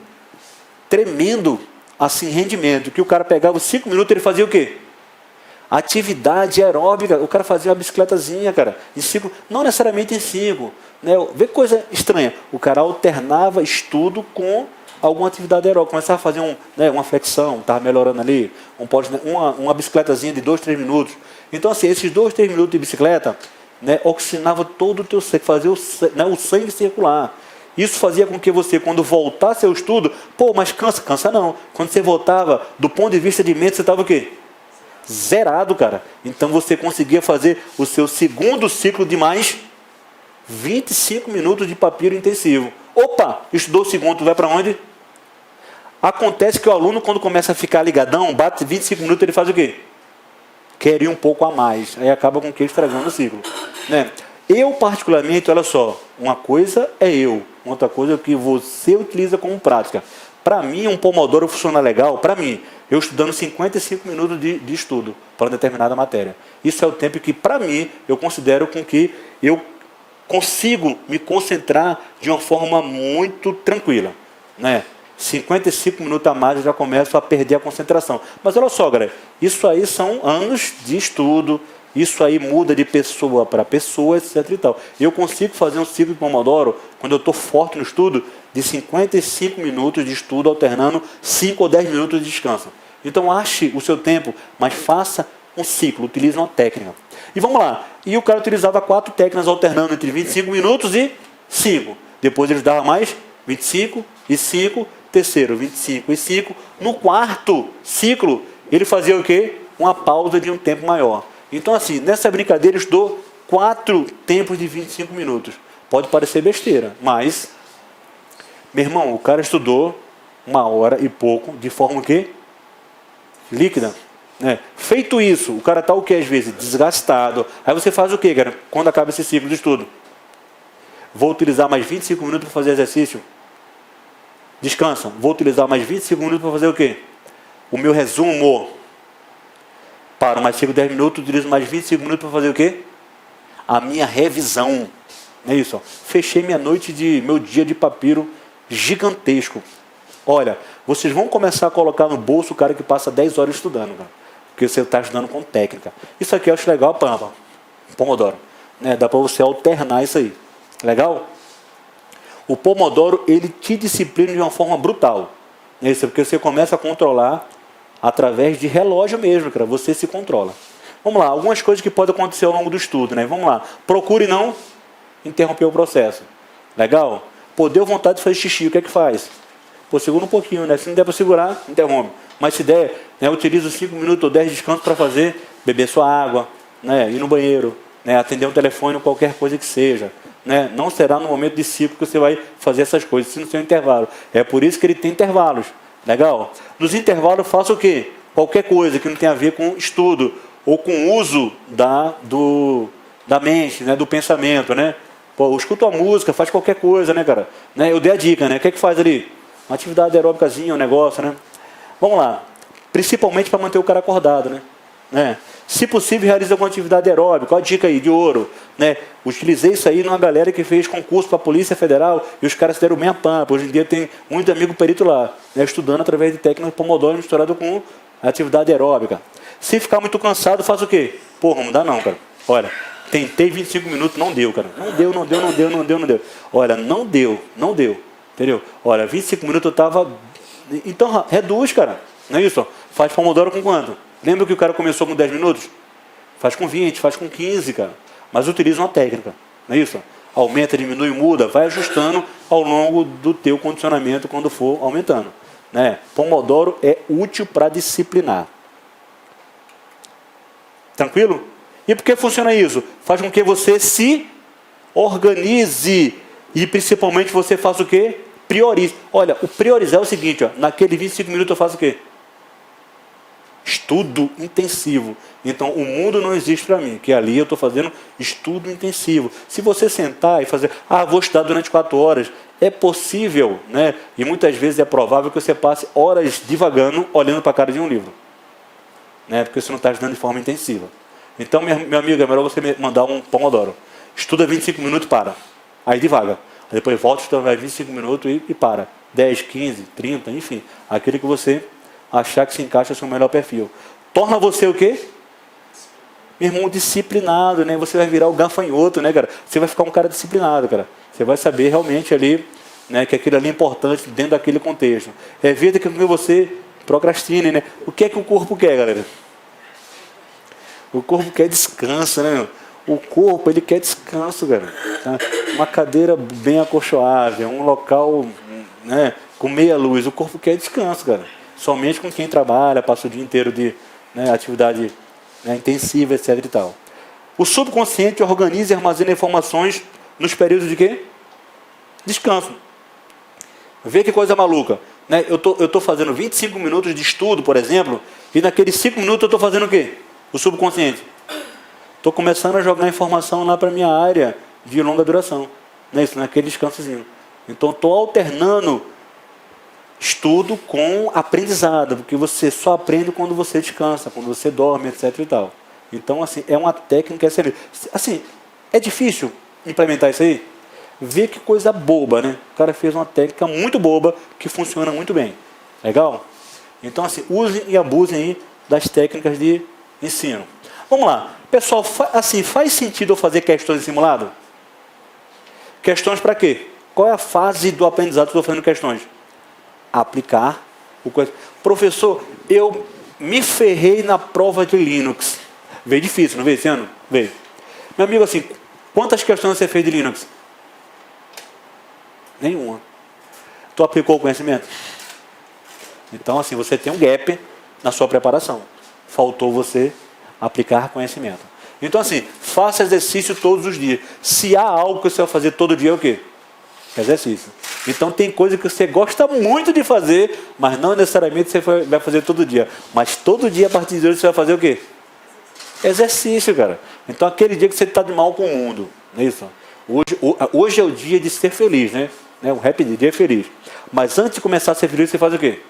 S1: tremendo assim, rendimento. Que o cara pegava 5 minutos e ele fazia o quê? Atividade aeróbica. O cara fazia uma bicicletazinha, cara, em 5, não necessariamente em 5. Né? Vê que coisa estranha. O cara alternava estudo com alguma atividade aeróbica. Começava a fazer uma flexão, estava melhorando ali, uma bicicletazinha de 2, 3 minutos. Então, assim, esses 2, 3 minutos de bicicleta, né, oxigenava todo o teu sangue, fazia o sangue circular. Isso fazia com que você, quando voltasse ao estudo, pô, mas cansa não. Quando você voltava, do ponto de vista de mente, você estava o quê? Zerado, cara. Então você conseguia fazer o seu segundo ciclo de mais 25 minutos de papiro intensivo. Opa, estudou o segundo, vai para onde? Acontece que o aluno, quando começa a ficar ligadão, bate 25 minutos, ele faz o quê? Quer ir um pouco a mais. Aí acaba com o que? Estragando o ciclo. Né? Eu, particularmente, olha só, uma coisa é outra coisa é o que você utiliza como prática. Para mim, um Pomodoro funciona legal, para mim, eu estudando 55 minutos de estudo para uma determinada matéria. Isso é o tempo que, para mim, eu considero com que eu consigo me concentrar de uma forma muito tranquila. Né? 55 minutos a mais eu já começo a perder a concentração. Mas olha só, galera, isso aí são anos de estudo, isso aí muda de pessoa para pessoa, etc. E tal. Eu consigo fazer um ciclo de Pomodoro, quando eu estou forte no estudo, de 55 minutos de estudo, alternando 5 ou 10 minutos de descanso. Então, ache o seu tempo, mas faça um ciclo, utilize uma técnica. E vamos lá. E o cara utilizava 4 técnicas, alternando entre 25 minutos e 5. Depois ele dava mais 25 e 5. Terceiro, 25 e 5. No quarto ciclo, ele fazia o quê? Uma pausa de um tempo maior. Então, assim, nessa brincadeira, eu estudou 4 tempos de 25 minutos. Pode parecer besteira, mas, meu irmão, o cara estudou 1 hora e pouco, de forma o quê? Líquida. Feito isso, o cara está o quê, às vezes? Desgastado. Aí você faz o quê, cara? Quando acaba esse ciclo de estudo? Vou utilizar mais 25 minutos para fazer exercício. Descansa. Vou utilizar mais 25 minutos para fazer o quê? O meu resumo. Paro mais 5, 10 minutos, utilizo mais 25 minutos para fazer o quê? A minha revisão. É isso. Ó. Fechei meu dia de papiro gigantesco. Olha, vocês vão começar a colocar no bolso o cara que passa 10 horas estudando, cara, porque você está estudando com técnica. Isso aqui eu acho legal, Pomodoro. Dá para você alternar isso aí. Legal? O Pomodoro, ele te disciplina de uma forma brutal. Isso, porque você começa a controlar através de relógio mesmo, cara. Você se controla. Vamos lá, algumas coisas que podem acontecer ao longo do estudo, né? Vamos lá. Procure não interromper o processo. Legal? Pô, deu vontade de fazer xixi, o que é que faz? Pô, segura um pouquinho, né? Se não der para segurar, interrompe. Mas se der, utiliza 5 minutos ou 10 de descanso para fazer, beber sua água, ir no banheiro, atender um telefone ou qualquer coisa que seja. Não será no momento de ciclo que você vai fazer essas coisas, se no seu intervalo. É por isso que ele tem intervalos. Legal? Nos intervalos, faça o quê? Qualquer coisa que não tenha a ver com estudo ou com o uso da mente, do pensamento, Pô, escuta uma música, faz qualquer coisa, cara? Eu dei a dica, O que é que faz ali? Uma atividade aeróbicazinha, um negócio, Vamos lá. Principalmente para manter o cara acordado, Se possível, realize alguma atividade aeróbica. Olha a dica aí, de ouro. Utilizei isso aí numa galera que fez concurso para a Polícia Federal e os caras deram meia pampa. Hoje em dia tem muito amigo perito lá, estudando através de técnicas Pomodoro misturado com atividade aeróbica. Se ficar muito cansado, faz o quê? Porra, não dá não, cara. Olha, tentei 25 minutos, não deu, cara. Não deu. Olha, não deu. Entendeu? Olha, 25 minutos eu estava... Então, reduz, cara. Não é isso? Faz Pomodoro com quanto? Lembra que o cara começou com 10 minutos? Faz com 20, faz com 15, cara. Mas utiliza uma técnica. Não é isso? Aumenta, diminui, muda. Vai ajustando ao longo do teu condicionamento quando for aumentando. Pomodoro é útil para disciplinar. Tranquilo? E por que funciona isso? Faz com que você se organize. E principalmente você faça o quê? Priorize. Olha, o priorizar é o seguinte, naquele 25 minutos eu faço o quê? Estudo intensivo. Então, o mundo não existe para mim, que ali eu estou fazendo estudo intensivo. Se você sentar e fazer, vou estudar durante 4 horas, é possível, E muitas vezes é provável que você passe horas divagando, olhando para a cara de um livro. Porque você não está estudando de forma intensiva. Então, meu amigo, é melhor você mandar um Pomodoro. Estuda 25 minutos e para. Aí divaga. Aí depois volta, estuda 25 minutos e para. 10, 15, 30, enfim. Aquele que você achar que se encaixa no seu melhor perfil. Torna você o quê? Meu irmão, disciplinado, Você vai virar o gafanhoto, cara? Você vai ficar um cara disciplinado, cara. Você vai saber realmente ali, que aquilo ali é importante dentro daquele contexto. Evita que você procrastine, O que é que o corpo quer, galera? O corpo quer descanso, meu? O corpo, ele quer descanso, cara. Tá? Uma cadeira bem acolchoável, um local, com meia luz. O corpo quer descanso, cara. Somente com quem trabalha, passa o dia inteiro de atividade intensiva, etc. e tal. O subconsciente organiza e armazena informações nos períodos de quê? Descanso. Vê que coisa maluca. Eu tô fazendo 25 minutos de estudo, por exemplo, e naqueles 5 minutos eu estou fazendo o quê? O subconsciente. Estou começando a jogar informação lá para a minha área de longa duração. Naquele descansozinho. Então, estou alternando estudo com aprendizado, porque você só aprende quando você descansa, quando você dorme, etc. e tal. Então, assim, é uma técnica excelente. Assim, é difícil implementar isso aí? Vê que coisa boba, O cara fez uma técnica muito boba que funciona muito bem. Legal? Então, assim, usem e abusem aí das técnicas de ensino. Vamos lá. Pessoal, faz sentido eu fazer questões em simulado? Questões para quê? Qual é a fase do aprendizado que eu estou fazendo questões? Aplicar o conhecimento. Professor, eu me ferrei na prova de Linux. Veio difícil, não veio esse ano? Veio. Meu amigo, assim, quantas questões você fez de Linux? Nenhuma. Tu aplicou o conhecimento? Então, assim, você tem um gap na sua preparação. Faltou você aplicar conhecimento. Então, assim, faça exercício todos os dias. Se há algo que você vai fazer todo dia, é o quê? Exercício. Então, tem coisa que você gosta muito de fazer, mas não necessariamente você vai fazer todo dia. Mas todo dia, a partir de hoje, você vai fazer o quê? Exercício, cara. Então, aquele dia que você está de mal com o mundo. Não é isso? Hoje é o dia de ser feliz, né? O happy dia é feliz. Mas antes de começar a ser feliz, você faz o quê?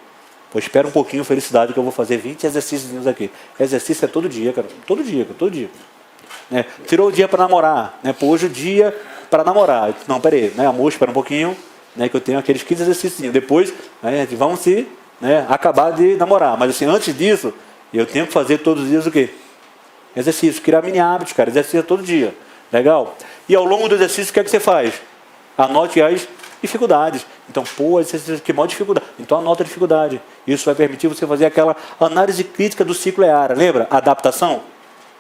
S1: Pô, espera um pouquinho, felicidade, que eu vou fazer 20 exercícios aqui. Exercício é todo dia, cara. Todo dia, cara. Todo dia. Né? Tirou o dia para namorar. Né? Pô, hoje é o dia para namorar. Não, peraí. Né? Amor, espera um pouquinho. Né? Que eu tenho aqueles 15 exercícios. Depois, né? Vamos se acabar de namorar. Mas assim, antes disso, eu tenho que fazer todos os dias o quê? Exercício. Criar mini hábitos, cara. Exercício todo dia. Legal? E ao longo do exercício, o que é que você faz? Anote as dificuldades. Então, pô, exercício aqui é maior dificuldade. Então, anota a dificuldade. Isso vai permitir você fazer aquela análise crítica do ciclo EARA. Lembra? Adaptação?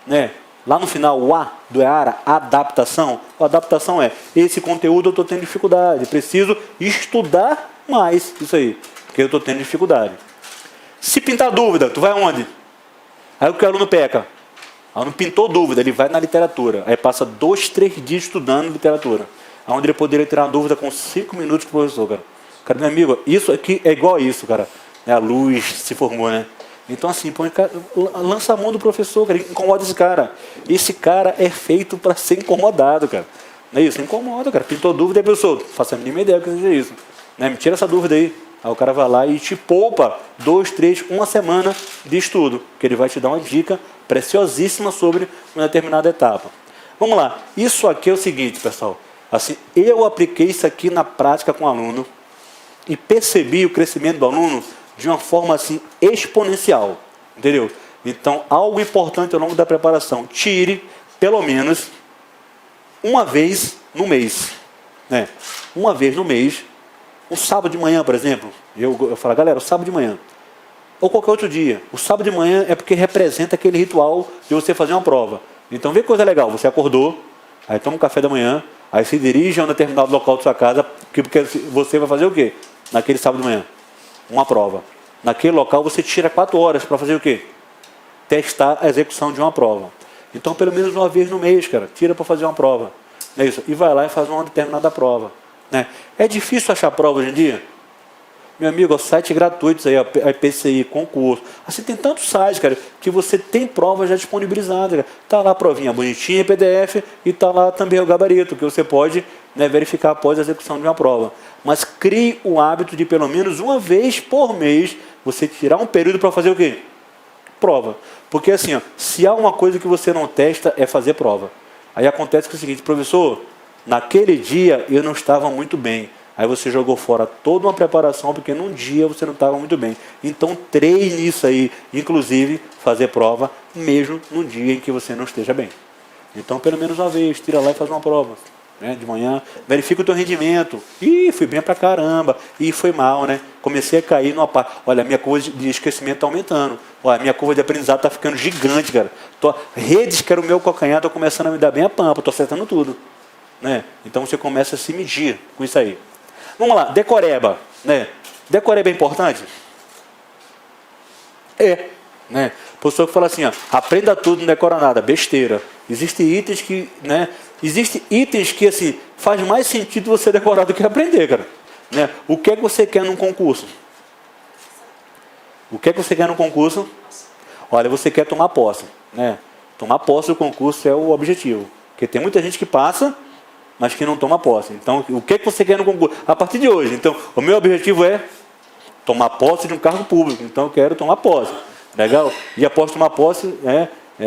S1: Né? Lá no final, o A do EARA, adaptação. A adaptação é, esse conteúdo eu estou tendo dificuldade. Preciso estudar mais isso aí. Porque eu estou tendo dificuldade. Se pintar dúvida, tu vai aonde? Aí o que o aluno peca? O aluno pintou dúvida, ele vai na literatura. Aí passa 2, 3 dias estudando literatura. Onde ele poderia tirar uma dúvida com 5 minutos com o professor, cara. Cara, meu amigo, isso aqui é igual a isso, cara. A luz se formou, né? Então, assim, põe, cara, lança a mão do professor, cara. Incomoda esse cara. Esse cara é feito para ser incomodado, cara. Não é isso? Incomoda, cara. Pintou dúvida, aí, professor, faça a mínima ideia do que seja isso. Né? Me tira essa dúvida aí. Aí o cara vai lá e te poupa 2, 3, uma semana de estudo. Que ele vai te dar uma dica preciosíssima sobre uma determinada etapa. Vamos lá. Isso aqui é o seguinte, pessoal. Assim, eu apliquei isso aqui na prática com o aluno e percebi o crescimento do aluno de uma forma assim exponencial, entendeu? Então, algo importante ao longo da preparação, tire pelo menos uma vez no mês, né? Uma vez no mês, um sábado de manhã, por exemplo, eu falo, galera, o sábado de manhã, ou qualquer outro dia, o sábado de manhã é porque representa aquele ritual de você fazer uma prova. Então, vê que coisa legal, você acordou, aí toma um café da manhã, aí se dirige a um determinado local de sua casa, porque você vai fazer o quê? Naquele sábado de manhã? Uma prova. Naquele local você tira 4 horas para fazer o quê? Testar a execução de uma prova. Então, pelo menos uma vez no mês, cara, tira para fazer uma prova. É isso. E vai lá e faz uma determinada prova. Né? É difícil achar prova hoje em dia? Meu amigo, sites gratuitos aí, a IPCI, concurso. Assim, tem tantos sites, cara, que você tem prova já disponibilizada. Está lá a provinha bonitinha em PDF e está lá também o gabarito, que você pode verificar após a execução de uma prova. Mas crie o hábito de pelo menos uma vez por mês você tirar um período para fazer o quê? Prova. Porque assim, ó, se há uma coisa que você não testa, é fazer prova. Aí acontece que é o seguinte, professor, naquele dia eu não estava muito bem. Aí você jogou fora toda uma preparação, porque num dia você não estava muito bem. Então treine isso aí, inclusive fazer prova, mesmo no dia em que você não esteja bem. Então pelo menos uma vez, tira lá e faz uma prova. Né, de manhã, verifica o teu rendimento. Ih, fui bem pra caramba. Ih, foi mal, né? Comecei a cair numa parte. Olha, a minha curva de esquecimento está aumentando. Olha, a minha curva de aprendizado está ficando gigante, cara. Redes, que era o meu calcanhar, estou começando a me dar bem a pampa, estou acertando tudo. Né? Então você começa a se medir com isso aí. Vamos lá, decoreba. Né? Decoreba é importante? É. Né? O professor que fala assim, ó, aprenda tudo, não decora nada. Besteira. Existem itens que, assim, faz mais sentido você decorar do que aprender, cara. Né? O que é que você quer num concurso? O que é que você quer num concurso? Olha, você quer tomar posse. Né? Tomar posse do concurso é o objetivo. Porque tem muita gente que passa, mas que não toma posse. Então, o que é que você quer no concurso? A partir de hoje. Então, o meu objetivo é tomar posse de um cargo público. Então, eu quero tomar posse. Legal? E após tomar posse,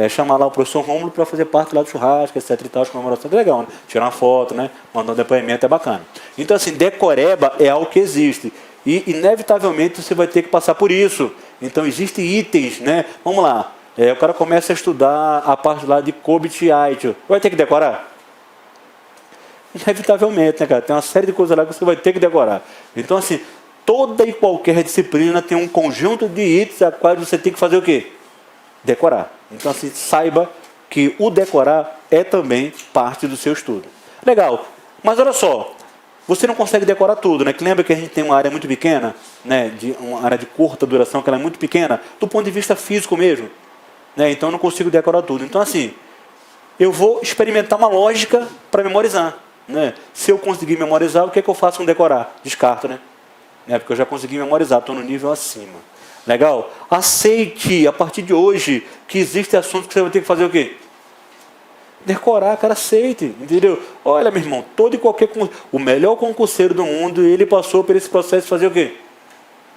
S1: chamar lá o professor Rômulo para fazer parte lá do churrasco, etc e tal, de comemoração. É legal, né? Tirar uma foto, né? Mandar um depoimento, é bacana. Então, assim, decoreba é algo que existe. E, inevitavelmente, você vai ter que passar por isso. Então, existem itens, né? Vamos lá. O cara começa a estudar a parte lá de COBIT e ITIL. Vai ter que decorar? Inevitavelmente, né, cara? Tem uma série de coisas lá que você vai ter que decorar. Então, assim, toda e qualquer disciplina tem um conjunto de itens a quais você tem que fazer o quê? Decorar. Então, assim, saiba que o decorar é também parte do seu estudo. Legal. Mas olha só, você não consegue decorar tudo, né? Que lembra que a gente tem uma área muito pequena, né? Uma área de curta duração, que ela é muito pequena, do ponto de vista físico mesmo. Né? Então, eu não consigo decorar tudo. Então, assim, eu vou experimentar uma lógica para memorizar. Né? Se eu conseguir memorizar, o que é que eu faço com decorar? Descarto, né? Porque eu já consegui memorizar, estou no nível acima. Legal? Aceite, a partir de hoje, que existem assuntos que você vai ter que fazer o quê? Decorar, cara, aceite, entendeu? Olha, meu irmão, todo e qualquer... O melhor concurseiro do mundo, ele passou por esse processo de fazer o quê?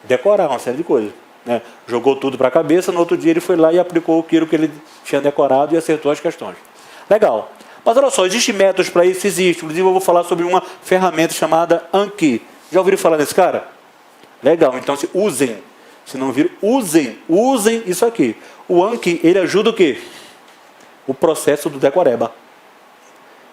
S1: Decorar uma série de coisas. Né? Jogou tudo para a cabeça, no outro dia ele foi lá e aplicou aquilo que ele tinha decorado e acertou as questões. Legal. Mas olha só, existem métodos para isso? Existe. Inclusive eu vou falar sobre uma ferramenta chamada Anki. Já ouviram falar desse cara? Legal, então usem. Se não viram, usem isso aqui. O Anki, ele ajuda o quê? O processo do decoreba.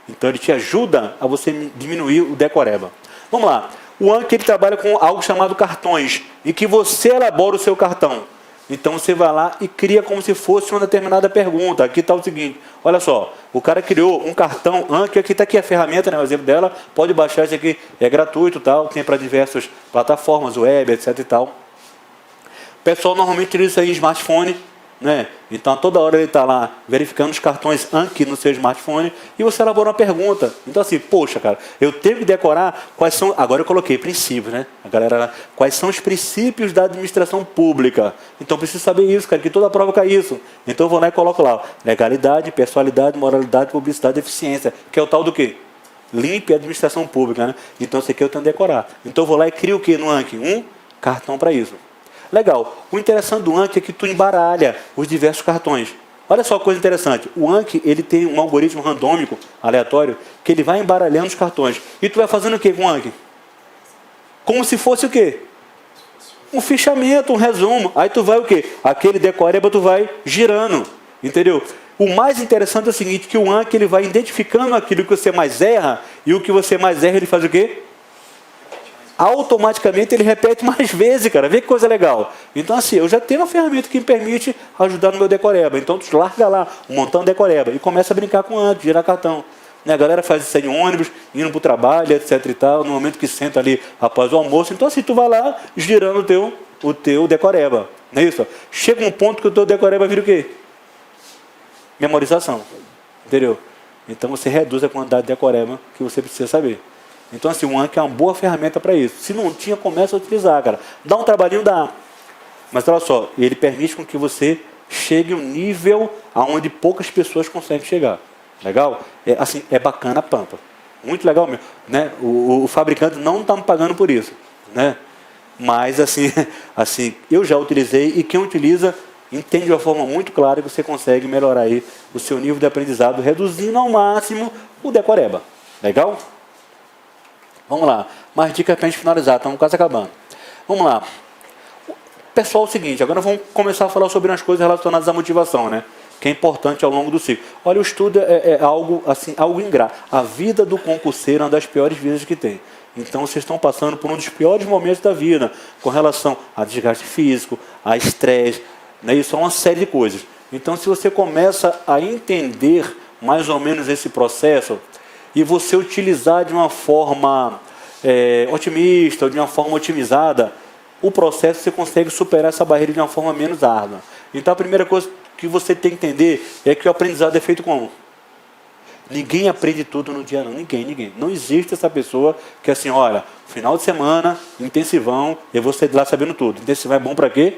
S1: Então ele te ajuda a você diminuir o decoreba. Vamos lá. O Anki, ele trabalha com algo chamado cartões, em que você elabora o seu cartão. Então você vai lá e cria como se fosse uma determinada pergunta. Aqui está o seguinte, olha só, o cara criou um cartão Anki, aqui está aqui a ferramenta, né, o exemplo dela, pode baixar isso aqui, é gratuito, tal, tem para diversas plataformas, web, etc e tal. O pessoal normalmente utiliza isso aí em smartphone, né? Então toda hora ele está lá verificando os cartões Anki no seu smartphone e você elabora uma pergunta. Então assim, poxa, cara, eu tenho que decorar quais são, agora eu coloquei princípios, né? A galera, quais são os princípios da administração pública? Então eu preciso saber isso, cara, que toda prova cai isso. Então eu vou lá e coloco lá, legalidade, pessoalidade, moralidade, publicidade, eficiência, que é o tal do quê? Limpe a administração pública, né? Então isso aqui eu tenho que decorar. Então eu vou lá e crio o quê no Anki? Um cartão para isso. Legal. O interessante do Anki é que tu embaralha os diversos cartões. Olha só a coisa interessante. O Anki, ele tem um algoritmo randômico, aleatório, que ele vai embaralhando os cartões. E tu vai fazendo o quê com o Anki? Como se fosse o quê? Um fichamento, um resumo. Aí tu vai o quê? Aquele decoreba tu vai girando. Entendeu? O mais interessante é o seguinte, que o Anki, ele vai identificando aquilo que você mais erra, e o que você mais erra, ele faz o quê? Automaticamente ele repete mais vezes, cara. Vê que coisa legal. Então assim, eu já tenho uma ferramenta que me permite ajudar no meu decoreba. Então tu larga lá um montão de decoreba e começa a brincar com o Anki, girar cartão. Né? A galera faz isso aí em ônibus, indo para o trabalho, etc e tal, no momento que senta ali após o almoço. Então assim, tu vai lá girando o teu decoreba. Não é isso? Chega um ponto que o teu decoreba vira o quê? Memorização. Entendeu? Então você reduz a quantidade de decoreba que você precisa saber. Então, assim, o Anki é uma boa ferramenta para isso. Se não tinha, começa a utilizar, cara. Dá um trabalhinho, dá. Mas, olha só, ele permite com que você chegue a um nível aonde poucas pessoas conseguem chegar. Legal? Assim, é bacana a pampa. Muito legal mesmo. Né? O fabricante não está me pagando por isso. Né? Mas, assim, eu já utilizei e quem utiliza entende de uma forma muito clara que você consegue melhorar aí o seu nível de aprendizado, reduzindo ao máximo o decoreba. Legal? Vamos lá, mais dicas para a gente finalizar, estamos quase acabando. Vamos lá. Pessoal, é o seguinte, agora vamos começar a falar sobre umas coisas relacionadas à motivação, né? Que é importante ao longo do ciclo. Olha, o estudo é algo, assim, algo ingrato. A vida do concurseiro é uma das piores vidas que tem. Então, vocês estão passando por um dos piores momentos da vida, com relação a desgaste físico, a estresse, né? Isso é uma série de coisas. Então, se você começa a entender mais ou menos esse processo, e você utilizar de uma forma otimista, ou de uma forma otimizada, o processo você consegue superar essa barreira de uma forma menos árdua. Então a primeira coisa que você tem que entender é que o aprendizado é feito como? Ninguém aprende tudo no dia não, ninguém. Não existe essa pessoa que é assim, olha, final de semana, intensivão, eu vou sair de lá sabendo tudo. Intensivão é bom para quê?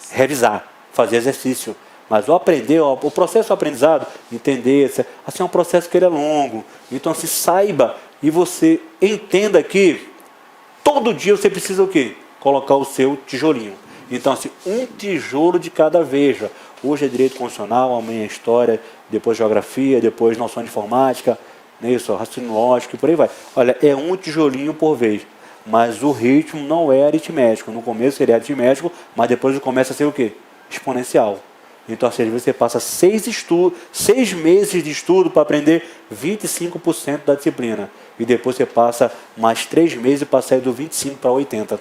S1: Revisar, fazer exercício. Mas o aprender, o processo do aprendizado, entender, assim, é um processo que ele é longo. Então, se saiba e você entenda que todo dia você precisa o quê? Colocar o seu tijolinho. Então, assim, um tijolo de cada vez. Hoje é direito constitucional, amanhã é história, depois geografia, depois noção de informática, né, isso, raciocínio lógico e por aí vai. Olha, é um tijolinho por vez. Mas o ritmo não é aritmético. No começo ele é aritmético, mas depois ele começa a ser o quê? Exponencial. Então, assim, às vezes você passa 6 meses de estudo para aprender 25% da disciplina. E depois você passa mais 3 meses para sair do 25 para 80.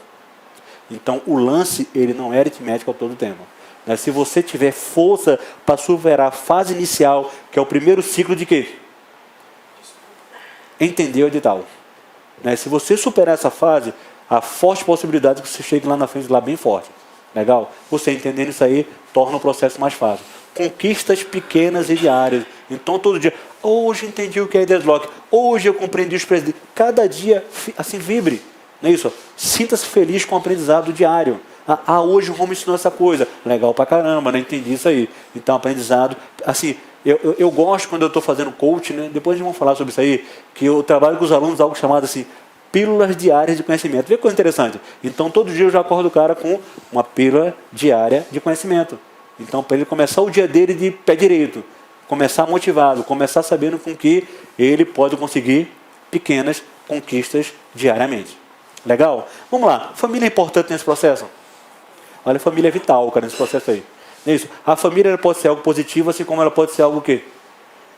S1: Então, o lance, ele não é aritmético a todo tempo. Né? Se você tiver força para superar a fase inicial, que é o primeiro ciclo de quê? Entender o edital. Né? Se você superar essa fase, há forte possibilidade que você chegue lá na frente, lá bem forte. Legal? Você entendendo isso aí, torna o processo mais fácil. Conquistas pequenas e diárias. Então, todo dia, hoje entendi o que é deadlock, hoje eu compreendi os presidentes. Cada dia, assim, vibre. Não é isso? Sinta-se feliz com o aprendizado diário. Hoje o Roma ensinou essa coisa. Legal pra caramba, não entendi isso aí. Então, aprendizado. Assim, eu gosto quando eu estou fazendo coach, né? Depois a gente vai falar sobre isso aí, que eu trabalho com os alunos algo chamado assim, pílulas diárias de conhecimento. Vê que coisa interessante. Então, todo dia eu já acordo o cara com uma pílula diária de conhecimento. Então, para ele começar o dia dele de pé direito, começar motivado, começar sabendo com que ele pode conseguir pequenas conquistas diariamente. Legal? Vamos lá. Família é importante nesse processo? Olha, a família é vital, cara, nesse processo aí. É isso. A família ela pode ser algo positivo, assim como ela pode ser algo o quê?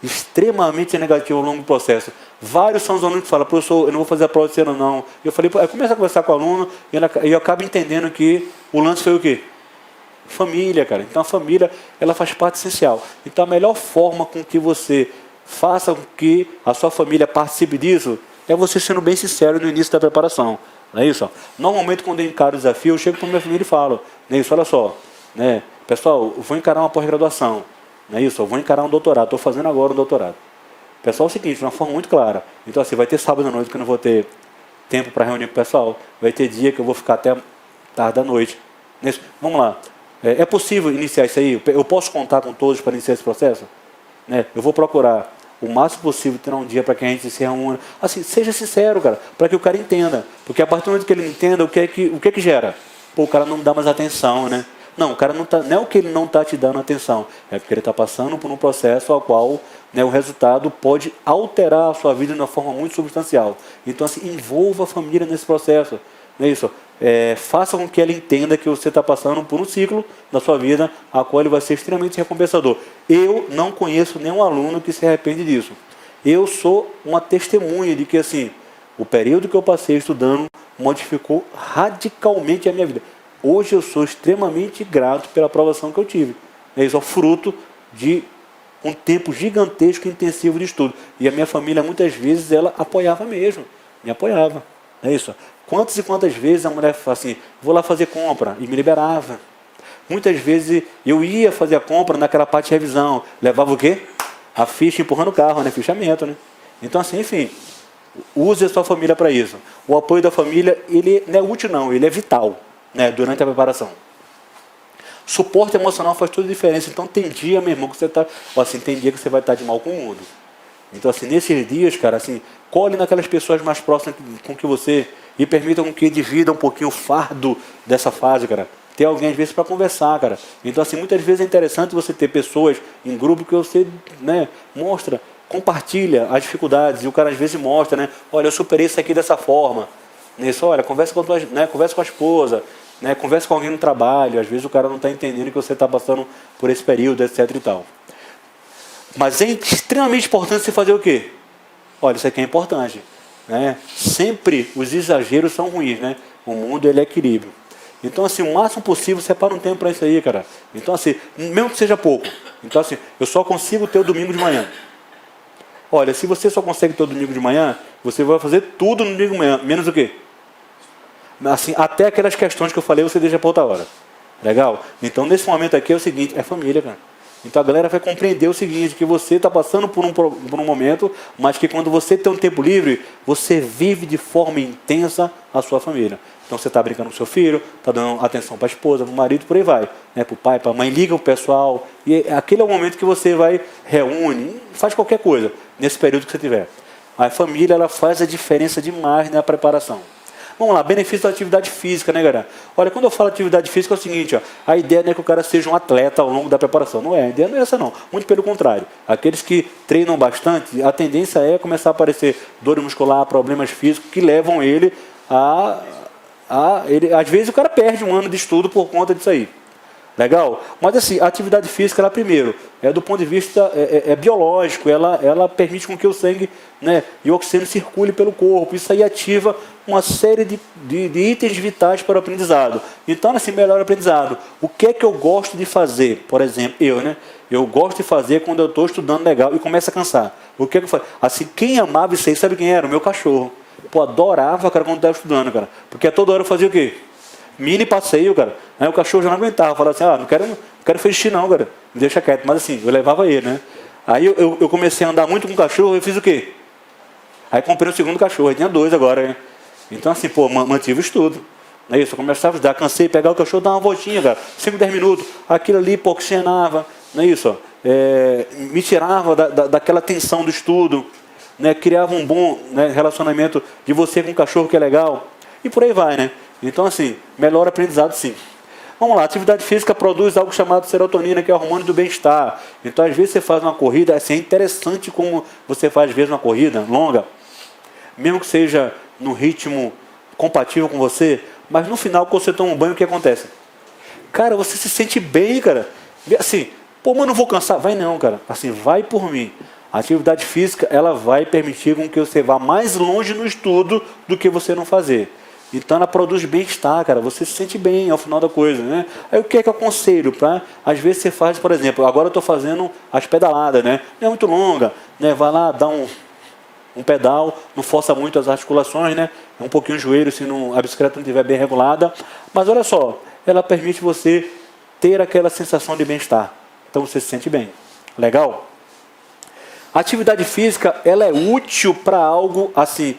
S1: Extremamente negativo ao longo do processo. Vários são os alunos que falam, professor, eu não vou fazer a prova desse ano, não. Eu falei, eu começo a conversar com o aluno e eu acabo entendendo que o lance foi o quê? Família, cara. Então a família, ela faz parte essencial. Então a melhor forma com que você faça com que a sua família participe disso é você sendo bem sincero no início da preparação. Não é isso? Normalmente, quando eu encaro o desafio, eu chego para a minha família e falo, não é isso? Olha só, né? Pessoal, eu vou encarar uma pós-graduação, não é isso? Eu vou encarar um doutorado, estou fazendo agora um doutorado. Pessoal, é o seguinte, de uma forma muito clara. Então, assim, vai ter sábado à noite que eu não vou ter tempo para reunir com o pessoal, vai ter dia que eu vou ficar até tarde da noite. Não é isso? Vamos lá. É possível iniciar isso aí? Eu posso contar com todos para iniciar esse processo? Né? Eu vou procurar o máximo possível ter um dia para que a gente se reúna. Assim, seja sincero, cara, para que o cara entenda. Porque a partir do momento que ele entenda, o que é que gera? Pô, o cara não dá mais atenção, né? Não, o cara não é o que ele não está te dando atenção, é porque ele está passando por um processo ao qual, né, o resultado pode alterar a sua vida de uma forma muito substancial. Então, assim, envolva a família nesse processo. Não é isso? Faça com que ela entenda que você está passando por um ciclo da sua vida, a qual ele vai ser extremamente recompensador. Eu não conheço nenhum aluno que se arrepende disso. Eu sou uma testemunha de que, assim, o período que eu passei estudando modificou radicalmente a minha vida. Hoje eu sou extremamente grato pela aprovação que eu tive. Isso é o fruto de um tempo gigantesco e intensivo de estudo. E a minha família, muitas vezes, ela apoiava mesmo. Me apoiava. É isso. Quantas e quantas vezes a mulher fala assim, vou lá fazer compra, e me liberava. Muitas vezes eu ia fazer a compra naquela parte de revisão. Levava o quê? A ficha empurrando o carro, né? Fichamento, né? Então, assim, enfim, use a sua família para isso. O apoio da família, ele não é útil não, ele é vital, né? Durante a preparação. Suporte emocional faz toda a diferença. Então, tem dia, meu irmão, que você está... Assim, tem dia que você vai estar de mal com o mundo. Então, assim, nesses dias, cara, assim, colhe naquelas pessoas mais próximas com que você e permita com que divida um pouquinho o fardo dessa fase, cara. Ter alguém, às vezes, para conversar, cara. Então, assim, muitas vezes é interessante você ter pessoas em grupo que você, né, mostra, compartilha as dificuldades. E o cara, às vezes, mostra, né? Olha, eu superei isso aqui dessa forma. Isso, olha, conversa com a esposa, né, conversa com alguém no trabalho. Às vezes, o cara não está entendendo que você está passando por esse período, etc e tal. Mas é extremamente importante você fazer o quê? Olha, isso aqui é importante. Né? Sempre os exageros são ruins, né? O mundo ele é equilíbrio. Então, assim, o máximo possível, separa um tempo para isso aí, cara. Então, assim, mesmo que seja pouco. Então, assim, eu só consigo ter o domingo de manhã. Olha, se você só consegue ter o domingo de manhã, você vai fazer tudo no domingo de manhã, menos o quê? Assim, até aquelas questões que eu falei, você deixa para outra hora. Legal? Então, nesse momento aqui é o seguinte, é família, cara. Então a galera vai compreender o seguinte, que você está passando por um momento, mas que quando você tem um tempo livre, você vive de forma intensa a sua família. Então você está brincando com seu filho, está dando atenção para a esposa, para o marido, por aí vai. Né? Para o pai, para a mãe, liga o pessoal. E aquele é o momento que você vai, reúne, faz qualquer coisa, nesse período que você tiver. A família ela faz a diferença demais na preparação. Vamos lá, benefício da atividade física, né, galera? Olha, quando eu falo atividade física é o seguinte, ó, a ideia não é que o cara seja um atleta ao longo da preparação. Não é, a ideia não é essa não. Muito pelo contrário. Aqueles que treinam bastante, a tendência é começar a aparecer dor muscular, problemas físicos que levam ele a às vezes o cara perde um ano de estudo por conta disso aí. Legal? Mas assim, a atividade física, ela primeiro, do ponto de vista biológico, ela permite com que o sangue, né, e o oxigênio circule pelo corpo. Isso aí ativa uma série de itens vitais para o aprendizado. Então, assim, melhor aprendizado. O que é que eu gosto de fazer? Por exemplo, eu gosto de fazer quando eu estou estudando legal e começa a cansar. O que é que eu faço? Assim, quem amava isso aí, sabe quem era? O meu cachorro. Pô, adorava, cara, quando eu estava estudando, cara. Porque a toda hora eu fazia o quê? Mini passeio, cara. Aí o cachorro já não aguentava. Falava assim, não quero fugir não, cara. Me deixa quieto. Mas assim, eu levava ele, né? Aí eu comecei a andar muito com o cachorro, eu fiz o quê? Aí comprei o segundo cachorro, aí tinha 2 agora, né? Então assim, pô, mantive o estudo. Não é isso? Eu começava a estudar, cansei, pegar o cachorro, dar uma voltinha, cara. 5, 10 minutos. Aquilo ali, pô, oxigenava. Não é isso? Me tirava daquela tensão do estudo. Né? Criava um bom, né, relacionamento de você com o cachorro, que é legal. E por aí vai, né? Então, assim, melhor aprendizado, sim. Vamos lá, a atividade física produz algo chamado serotonina, que é o hormônio do bem-estar. Então, às vezes você faz uma corrida, assim, é interessante como você faz, às vezes, uma corrida longa, mesmo que seja no ritmo compatível com você, mas no final, quando você toma um banho, o que acontece? Cara, você se sente bem, cara. Assim, pô, mas não vou cansar. Vai não, cara. Assim, vai por mim. A atividade física, ela vai permitir com que você vá mais longe no estudo do que você não fazer. Então ela produz bem-estar, cara. Você se sente bem ao final da coisa, né? Aí o que é que eu aconselho? Às vezes você faz, por exemplo, agora eu estou fazendo as pedaladas, né? Não é muito longa, né? Vai lá, dá um pedal, não força muito as articulações, né? É um pouquinho o joelho se a bicicleta não estiver bem regulada. Mas olha só, ela permite você ter aquela sensação de bem-estar. Então você se sente bem. Legal? A atividade física, ela é útil para algo assim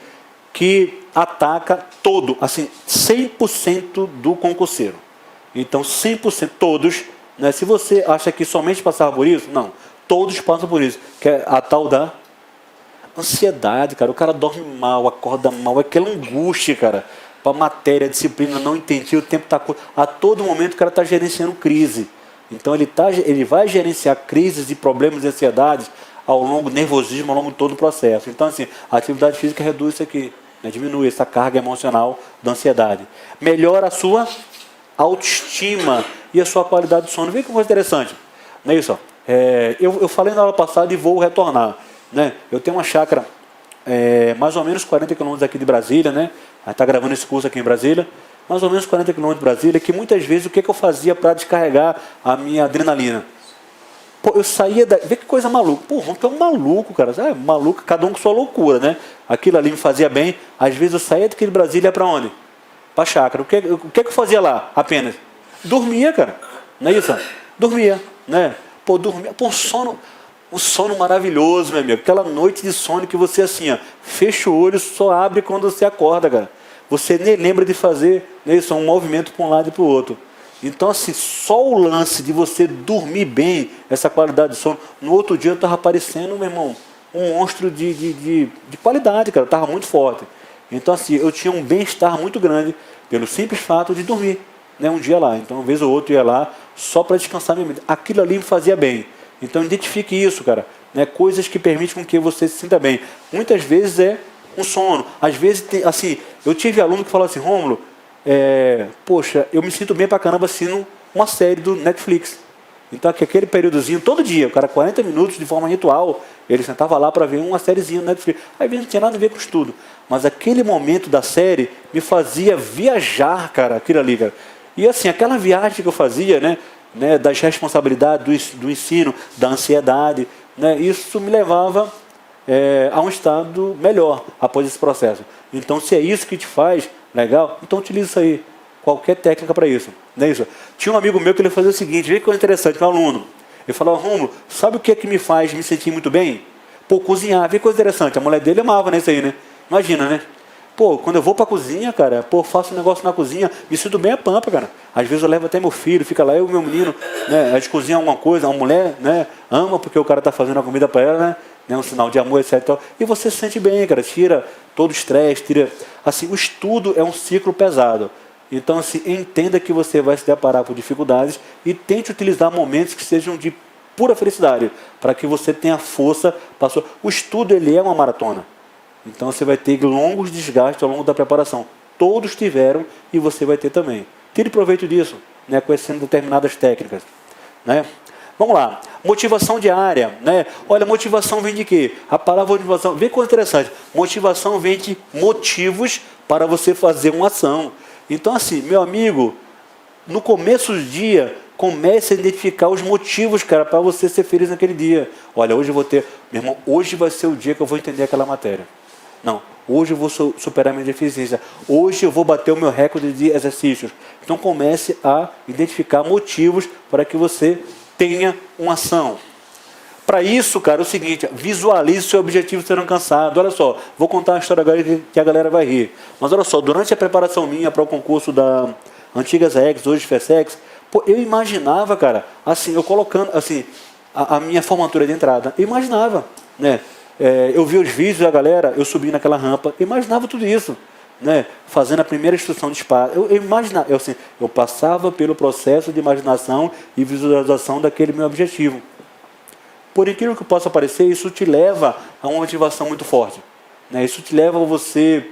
S1: que ataca todo, assim, 100% do concurseiro. Então, 100% todos, né? Se você acha que somente passava por isso, não, todos passam por isso, que é a tal da ansiedade, cara. O cara dorme mal, acorda mal, aquela angústia, cara, para matéria, disciplina, não entendi, o tempo está... A todo momento o cara está gerenciando crise. Então, ele vai gerenciar crises e problemas de ansiedade ao longo, nervosismo, ao longo de todo o processo. Então, assim, a atividade física reduz isso aqui, né? Diminui essa carga emocional da ansiedade. Melhora a sua autoestima e a sua qualidade de sono. Vê que coisa interessante. Não é isso? Eu falei na aula passada e vou retornar. Né? Eu tenho uma chácara mais ou menos 40 quilômetros aqui de Brasília, né? A gente está gravando esse curso aqui em Brasília. Mais ou menos 40 quilômetros de Brasília, que muitas vezes o que eu fazia para descarregar a minha adrenalina? Pô, eu saía vê que coisa maluca. Pô, tu é um maluco, cara. Maluco, cada um com sua loucura, né? Aquilo ali me fazia bem. Às vezes eu saía daquele Brasília e ia para onde? Para a chácara. O que eu fazia lá? Apenas dormia, cara. Não é isso? Dormia, né? Pô, dormia. Pô, um sono maravilhoso, meu amigo. Aquela noite de sono que você assim, ó, fecha o olho, só abre quando você acorda, cara. Você nem lembra de fazer, né, isso, um movimento para um lado e para o outro. Então, assim, só o lance de você dormir bem, essa qualidade de sono, no outro dia eu estava aparecendo, meu irmão, um monstro de qualidade, cara, estava muito forte. Então, assim, eu tinha um bem-estar muito grande pelo simples fato de dormir, né, um dia lá. Então, uma vez ou outra eu ia lá só para descansar minha mente. Aquilo ali me fazia bem. Então, identifique isso, cara, né, coisas que permitem com que você se sinta bem. Muitas vezes é um sono. Às vezes, assim, eu tive aluno que falou assim, Rômulo, poxa, eu me sinto bem pra caramba assistindo uma série do Netflix. Então, aquele períodozinho, todo dia, o cara 40 minutos de forma ritual, ele sentava lá para ver uma sériezinha no Netflix. Aí não tinha nada a ver com o estudo. Mas aquele momento da série me fazia viajar, cara, aquilo ali, cara. E assim, aquela viagem que eu fazia, né, das responsabilidades do ensino, da ansiedade, né, isso me levava a um estado melhor após esse processo. Então, se é isso que te faz legal, então utilize isso aí. Qualquer técnica para isso. Não é isso? Tinha um amigo meu que ele fazia o seguinte, vê que coisa interessante, um aluno. Ele falava, Rômulo, sabe o que é que me faz me sentir muito bem? Pô, cozinhar, vê que coisa interessante. A mulher dele amava nisso aí, né? Imagina, né? Pô, quando eu vou para a cozinha, cara, pô, faço um negócio na cozinha, me sinto bem a pampa, cara. Às vezes eu levo até meu filho, fica lá, eu e meu menino, né? A gente cozinha alguma coisa, a mulher, né? Ama porque o cara tá fazendo a comida para ela, né? Um sinal de amor, etc. E você se sente bem, cara. Tira todo o estresse, tira... Assim, o estudo é um ciclo pesado. Então, assim, entenda que você vai se deparar com dificuldades e tente utilizar momentos que sejam de pura felicidade, para que você tenha força para sua... O estudo, ele é uma maratona. Então, você vai ter longos desgastes ao longo da preparação. Todos tiveram e você vai ter também. Tire proveito disso. né, conhecendo determinadas técnicas, né? Vamos lá, motivação diária, né? Olha, motivação vem de quê? A palavra motivação, vem coisa interessante, motivação vem de motivos para você fazer uma ação. Então assim, meu amigo, no começo do dia, comece a identificar os motivos, cara, para você ser feliz naquele dia. Olha, hoje eu vou ter, meu irmão, hoje vai ser o dia que eu vou entender aquela matéria. Não, hoje eu vou superar minha deficiência. Hoje eu vou bater o meu recorde de exercícios. Então comece a identificar motivos para que você tenha uma ação. Para isso, cara, é o seguinte, visualize seu objetivo sendo alcançado. Olha só, vou contar uma história agora que a galera vai rir. Mas olha só, durante a preparação minha para o concurso da antiga ZEX, hoje FESEX, pô, eu imaginava, cara, assim, eu colocando, assim, a minha formatura de entrada, eu imaginava, né? Eu vi os vídeos da galera, eu subi naquela rampa, eu imaginava tudo isso, né? Fazendo a primeira instrução de espada, eu imaginava, eu passava pelo processo de imaginação e visualização daquele meu objetivo. Por incrível que possa parecer, isso te leva a uma motivação muito forte, né? Isso te leva a você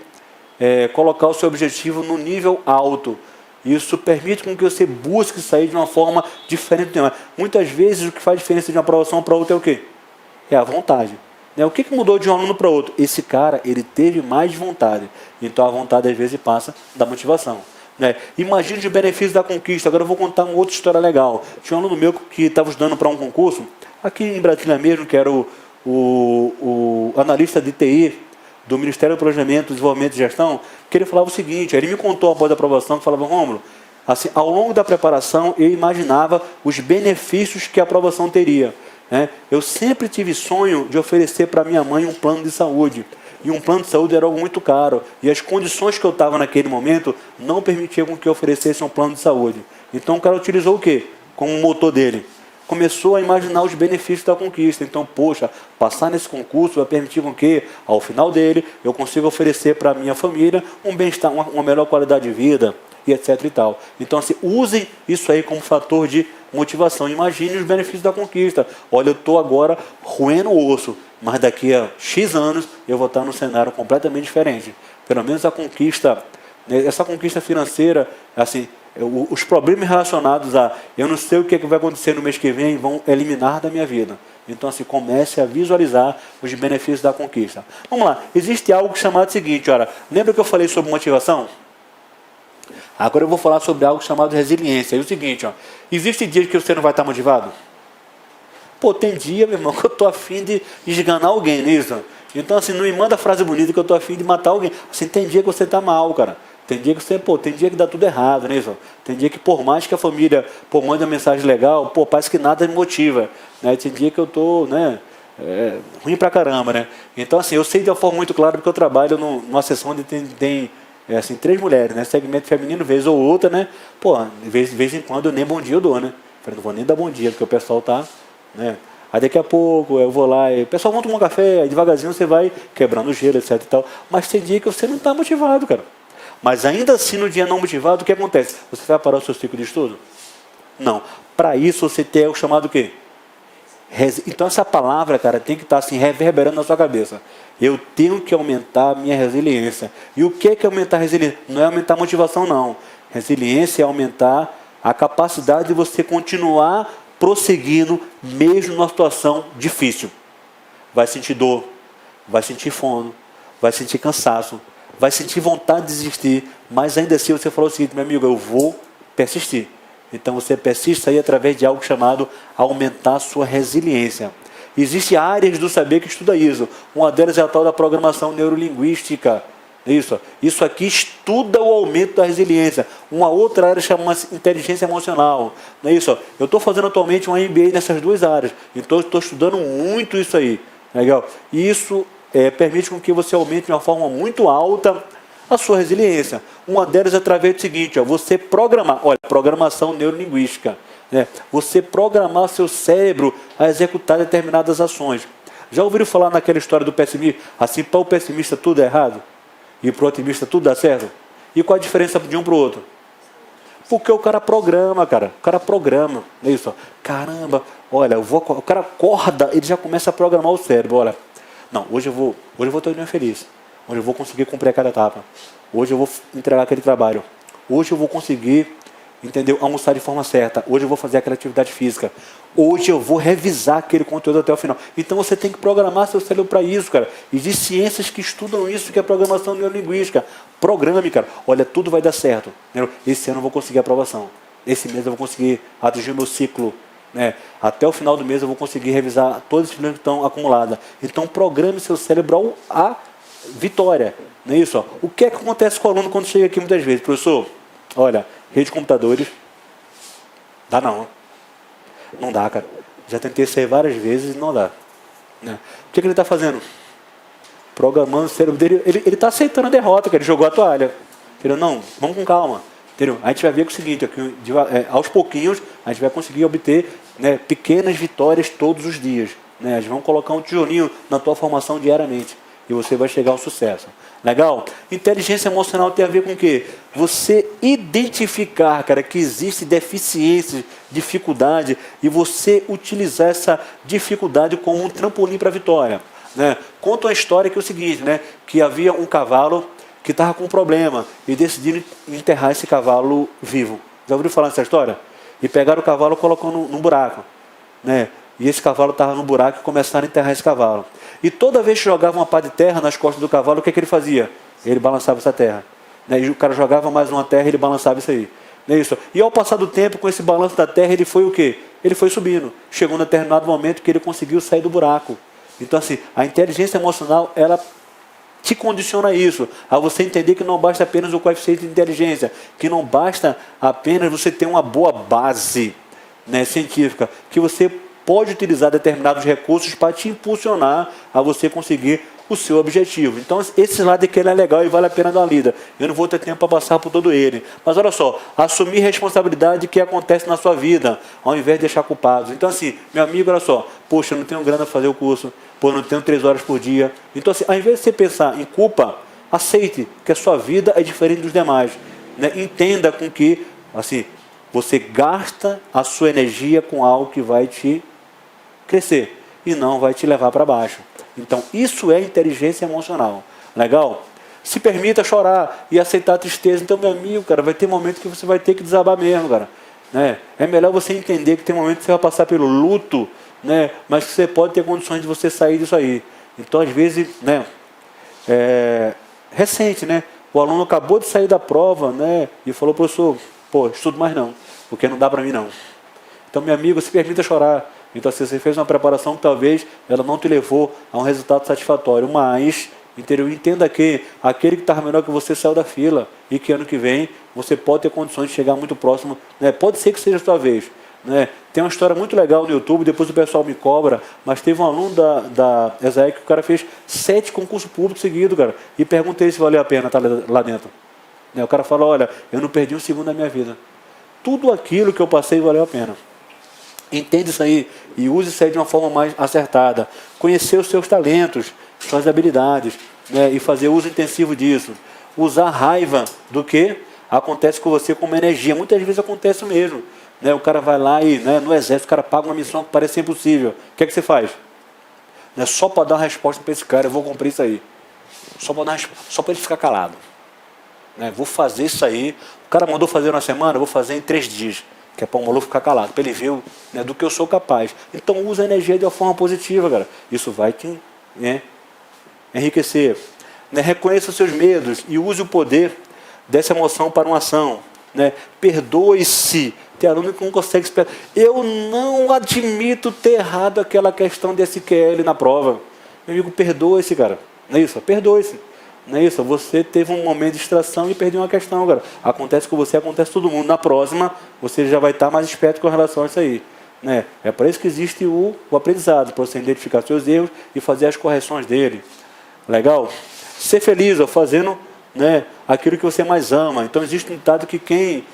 S1: colocar o seu objetivo no nível alto. Isso permite com que você busque sair de uma forma diferente do tema. Muitas vezes o que faz diferença de uma aprovação para outra é o quê? É a vontade. O que mudou de um aluno para outro? Esse cara, ele teve mais vontade. Então a vontade às vezes passa da motivação. Imagine os benefícios da conquista. Agora eu vou contar uma outra história legal. Tinha um aluno meu que estava estudando para um concurso, aqui em Brasília mesmo, que era o analista de TI, do Ministério do Planejamento, Desenvolvimento e Gestão, que ele falava o seguinte, ele me contou após a aprovação, que falava, Rômulo, assim, ao longo da preparação eu imaginava os benefícios que a aprovação teria. Eu sempre tive sonho de oferecer para minha mãe um plano de saúde, e um plano de saúde era algo muito caro, e as condições que eu estava naquele momento não permitiam com que eu oferecesse um plano de saúde. Então o cara utilizou o quê? Como motor dele? Começou a imaginar os benefícios da conquista. Então, poxa, passar nesse concurso vai permitir com que, ao final dele, eu consiga oferecer para a minha família um bem-estar, uma melhor qualidade de vida, e etc e tal. Então, assim, usem isso aí como fator de motivação. Imagine os benefícios da conquista. Olha, eu estou agora roendo o osso, mas daqui a X anos eu vou estar num cenário completamente diferente. Pelo menos a conquista, essa conquista financeira, assim, os problemas relacionados a eu não sei o que vai acontecer no mês que vem vão eliminar da minha vida. Então, assim, comece a visualizar os benefícios da conquista. Vamos lá, existe algo chamado o seguinte, olha, lembra que eu falei sobre motivação? Agora eu vou falar sobre algo chamado resiliência. É o seguinte, ó, existe dias que você não vai estar motivado? Pô, tem dia, meu irmão, que eu estou afim de esganar alguém, não é isso? Então, assim, não me manda frase bonita que eu estou afim de matar alguém. Assim, tem dia que você está mal, cara. Tem dia que tem dia que dá tudo errado, né? Tem dia que por mais que a família manda uma mensagem legal, parece que nada me motiva, né? Tem dia que eu tô, ruim pra caramba, né? Então assim, eu sei de uma forma muito clara porque eu trabalho numa sessão onde tem assim, 3 mulheres, né? Segmento feminino, vez ou outra, né? De vez em quando eu nem bom dia eu dou, né? Falei, não vou nem dar bom dia porque o pessoal tá, né? Aí daqui a pouco eu vou lá e o pessoal vamos tomar um café, aí devagarzinho você vai quebrando o gelo, etc e tal. Mas tem dia que você não tá motivado, cara. Mas ainda assim, no dia não motivado, o que acontece? Você vai parar o seu ciclo de estudo? Não. Para isso, você tem o chamado o quê? Então, essa palavra, cara, tem que estar assim, reverberando na sua cabeça. Eu tenho que aumentar a minha resiliência. E o que é aumentar a resiliência? Não é aumentar a motivação, não. Resiliência é aumentar a capacidade de você continuar prosseguindo, mesmo numa situação difícil. Vai sentir dor, vai sentir fome, vai sentir cansaço, vai sentir vontade de desistir, mas ainda assim você falou o seguinte, meu amigo, eu vou persistir. Então você persiste aí através de algo chamado aumentar a sua resiliência. Existem áreas do saber que estuda isso. Uma delas é a tal da programação neurolinguística. Isso aqui estuda o aumento da resiliência. Uma outra área chama-se inteligência emocional. Não é isso? Eu estou fazendo atualmente um MBA nessas 2 áreas. Então eu estou estudando muito isso aí. Legal? E isso permite com que você aumente de uma forma muito alta a sua resiliência. Uma delas é através do seguinte, você programar, programação neurolinguística, você programar seu cérebro a executar determinadas ações. Já ouviram falar naquela história do pessimista? Assim, para o pessimista tudo é errado e para o otimista tudo dá certo? E qual a diferença de um para o outro? Porque o cara programa, cara. O cara programa. É isso. Caramba, olha, o cara acorda, ele já começa a programar o cérebro. Olha, não, hoje eu vou ter um dia feliz. Hoje eu vou conseguir cumprir cada etapa. Hoje eu vou entregar aquele trabalho. Hoje eu vou conseguir entendeu? Almoçar de forma certa. Hoje eu vou fazer aquela atividade física. Hoje eu vou revisar aquele conteúdo até o final. Então você tem que programar seu cérebro para isso, cara. Existem ciências que estudam isso, que é programação neurolinguística. Programe, cara. Olha, tudo vai dar certo. Entendeu? Esse ano eu vou conseguir a aprovação. Esse mês eu vou conseguir atingir o meu ciclo. Né? Até o final do mês eu vou conseguir revisar todos os livros que estão acumulados. Então programe seu cérebro à vitória. Não é isso? Ó. O que é que acontece com o aluno quando chega aqui muitas vezes? Professor, olha, rede de computadores, dá não. Não dá, cara. Já tentei sair várias vezes e não dá. Né? O que ele está fazendo? Programando o cérebro dele. Ele está aceitando a derrota, que ele jogou a toalha. Entendeu? Não, vamos com calma. Entendeu? A gente vai ver que é o seguinte, que, aos pouquinhos a gente vai conseguir obter, né, pequenas vitórias todos os dias. Né? A gente vai colocar um tijolinho na tua formação diariamente e você vai chegar ao sucesso. Legal? Inteligência emocional tem a ver com o quê? Você identificar, cara, que existe deficiência, dificuldade e você utilizar essa dificuldade como um trampolim para a vitória. Né? Conta uma história que é o seguinte, né, que havia um cavalo que estava com um problema e decidiram enterrar esse cavalo vivo. Já ouviram falar dessa história? E pegaram o cavalo e colocaram num buraco. Né? E esse cavalo estava no buraco e começaram a enterrar esse cavalo. E toda vez que jogavam uma pá de terra nas costas do cavalo, o que é que ele fazia? Ele balançava essa terra. Né? E o cara jogava mais uma terra e ele balançava isso aí. Não é isso? E ao passar do tempo, com esse balanço da terra, ele foi o quê? Ele foi subindo. Chegou num determinado momento que ele conseguiu sair do buraco. Então, assim, a inteligência emocional, ela te condiciona isso, a você entender que não basta apenas o coeficiente de inteligência, que não basta apenas você ter uma boa base, né, científica, que você pode utilizar determinados recursos para te impulsionar a você conseguir o seu objetivo. Então, esse lado aqui é legal e vale a pena dar uma lida. Eu não vou ter tempo para passar por todo ele. Mas olha só, assumir responsabilidade que acontece na sua vida, ao invés de deixar culpados. Então, assim, meu amigo, olha só, poxa, eu não tenho grana para fazer o curso, pô, eu não tenho 3 horas por dia. Então, assim, ao invés de você pensar em culpa, aceite que a sua vida é diferente dos demais. Né? Entenda com que, assim, você gasta a sua energia com algo que vai te crescer e não vai te levar para baixo. Então, isso é inteligência emocional. Legal? Se permita chorar e aceitar a tristeza. Então, meu amigo, cara, vai ter momento que você vai ter que desabar mesmo, cara. Né? É melhor você entender que tem momento que você vai passar pelo luto, né? Mas que você pode ter condições de você sair disso aí. Então, às vezes, né? Recente, né? O aluno acabou de sair da prova, né? E falou, professor, pô, estudo mais não, porque não dá para mim não. Então, meu amigo, se permita chorar. Então, se você fez uma preparação que talvez ela não te levou a um resultado satisfatório, mas entenda que aquele que estava melhor que você saiu da fila e que ano que vem você pode ter condições de chegar muito próximo, né? Pode ser que seja a sua vez. Né? Tem uma história muito legal no YouTube, depois o pessoal me cobra, mas teve um aluno da ESAEC que o cara fez 7 concursos públicos seguidos, cara, e perguntei se valeu a pena estar lá dentro. Né? O cara falou, olha, eu não perdi um segundo da minha vida. Tudo aquilo que eu passei valeu a pena. Entenda isso aí e use isso aí de uma forma mais acertada. Conhecer os seus talentos, suas habilidades, né, e fazer uso intensivo disso. Usar raiva do que acontece com você como energia. Muitas vezes acontece mesmo. Né, o cara vai lá e, né, no exército, o cara paga uma missão que parece impossível. O que é que você faz? Né, só para dar uma resposta para esse cara, eu vou cumprir isso aí. Só para ele ficar calado. Né, vou fazer isso aí. O cara mandou fazer uma semana, eu vou fazer em 3 dias. Que é para o maluco ficar calado, para ele ver, né, do que eu sou capaz. Então, usa a energia de uma forma positiva, cara. Isso vai te, né, enriquecer. Né, reconheça os seus medos e use o poder dessa emoção para uma ação. Né? Perdoe-se. Tem aluno que não consegue esperar. Eu não admito ter errado aquela questão de SQL na prova. Meu amigo, perdoe-se, cara. Não é isso? Perdoe-se. Não é isso? Você teve um momento de distração e perdeu uma questão, cara. Acontece com você, acontece com todo mundo. Na próxima, você já vai estar mais esperto com relação a isso aí. Né? É para isso que existe o aprendizado, para você identificar seus erros e fazer as correções dele. Legal? Ser feliz, ó, fazendo, né, aquilo que você mais ama. Então, existe um ditado que quem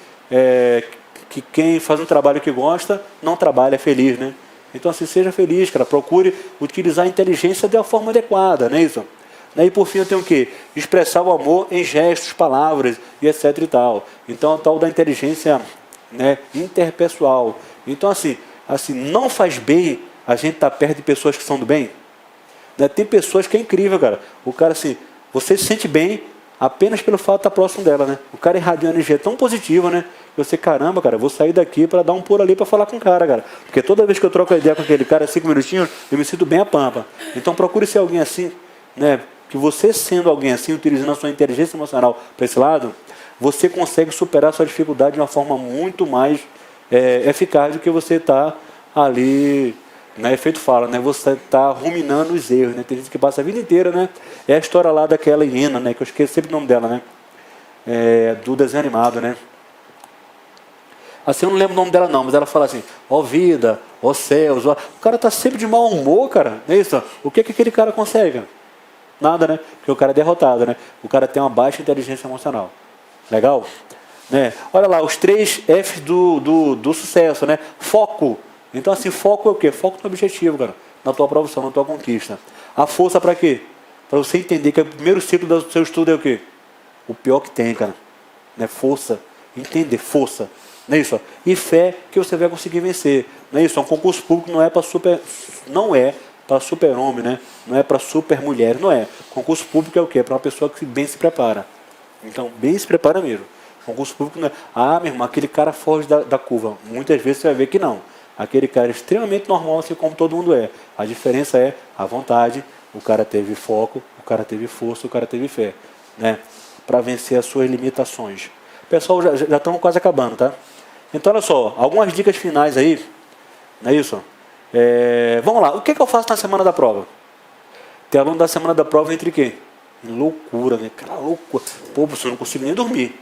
S1: faz um trabalho que gosta, não trabalha, é feliz. Né? Então, assim, seja feliz, cara. Procure utilizar a inteligência de uma forma adequada, não é isso? E por fim eu tenho o quê? Expressar o amor em gestos, palavras e etc e tal. Então a tal da inteligência, né, interpessoal. Então assim, não faz bem a gente estar perto de pessoas que são do bem. Né? Tem pessoas que é incrível, cara. O cara assim, você se sente bem apenas pelo fato de estar próximo dela, né? O cara irradia uma energia tão positiva, né? você, caramba, cara, vou sair daqui para dar um pulo ali para falar com o cara. Porque toda vez que eu troco a ideia com aquele cara, 5 minutinhos, eu me sinto bem a pampa. Então procure ser alguém assim, né? Que você sendo alguém assim, utilizando a sua inteligência emocional para esse lado, você consegue superar a sua dificuldade de uma forma muito mais eficaz do que você está ali, né? Efeito fala, né? Você está ruminando os erros, né? Tem gente que passa a vida inteira, né? É a história lá daquela hiena, né? Que eu esqueço sempre o nome dela, né? Do desenho animado, né? Assim, eu não lembro o nome dela não, mas ela fala assim, ó vida, ó céus, ó... O cara tá sempre de mau humor, cara, não é isso? O que aquele cara consegue? Nada, né? Porque o cara é derrotado, né? O cara tem uma baixa inteligência emocional. Legal? Né? Olha lá, os 3 Fs do sucesso, né? Foco. Então, assim, foco é o quê? Foco no objetivo, cara. Na tua aprovação, na tua conquista. A força para quê? Para você entender que o primeiro ciclo do seu estudo é o quê? O pior que tem, cara. Né? Força. Entender, força. Não é isso? E fé que você vai conseguir vencer. Não é isso? Um concurso público não é para super-homem, né? Não é para super mulher, não é. Concurso público é o quê? É para uma pessoa que bem se prepara. Então, bem se prepara mesmo. Concurso público não é. Ah, meu irmão, aquele cara foge da curva. Muitas vezes você vai ver que não. Aquele cara é extremamente normal, assim como todo mundo é. A diferença é a vontade, o cara teve foco, o cara teve força, o cara teve fé, né? Para vencer as suas limitações. Pessoal, já estamos quase acabando, tá? Então, olha só, algumas dicas finais aí, não é isso? Vamos lá, o que eu faço na semana da prova? Tem aluno da semana da prova entre quê? Loucura, né? Cara, loucura. Pô, professor, eu não consigo nem dormir.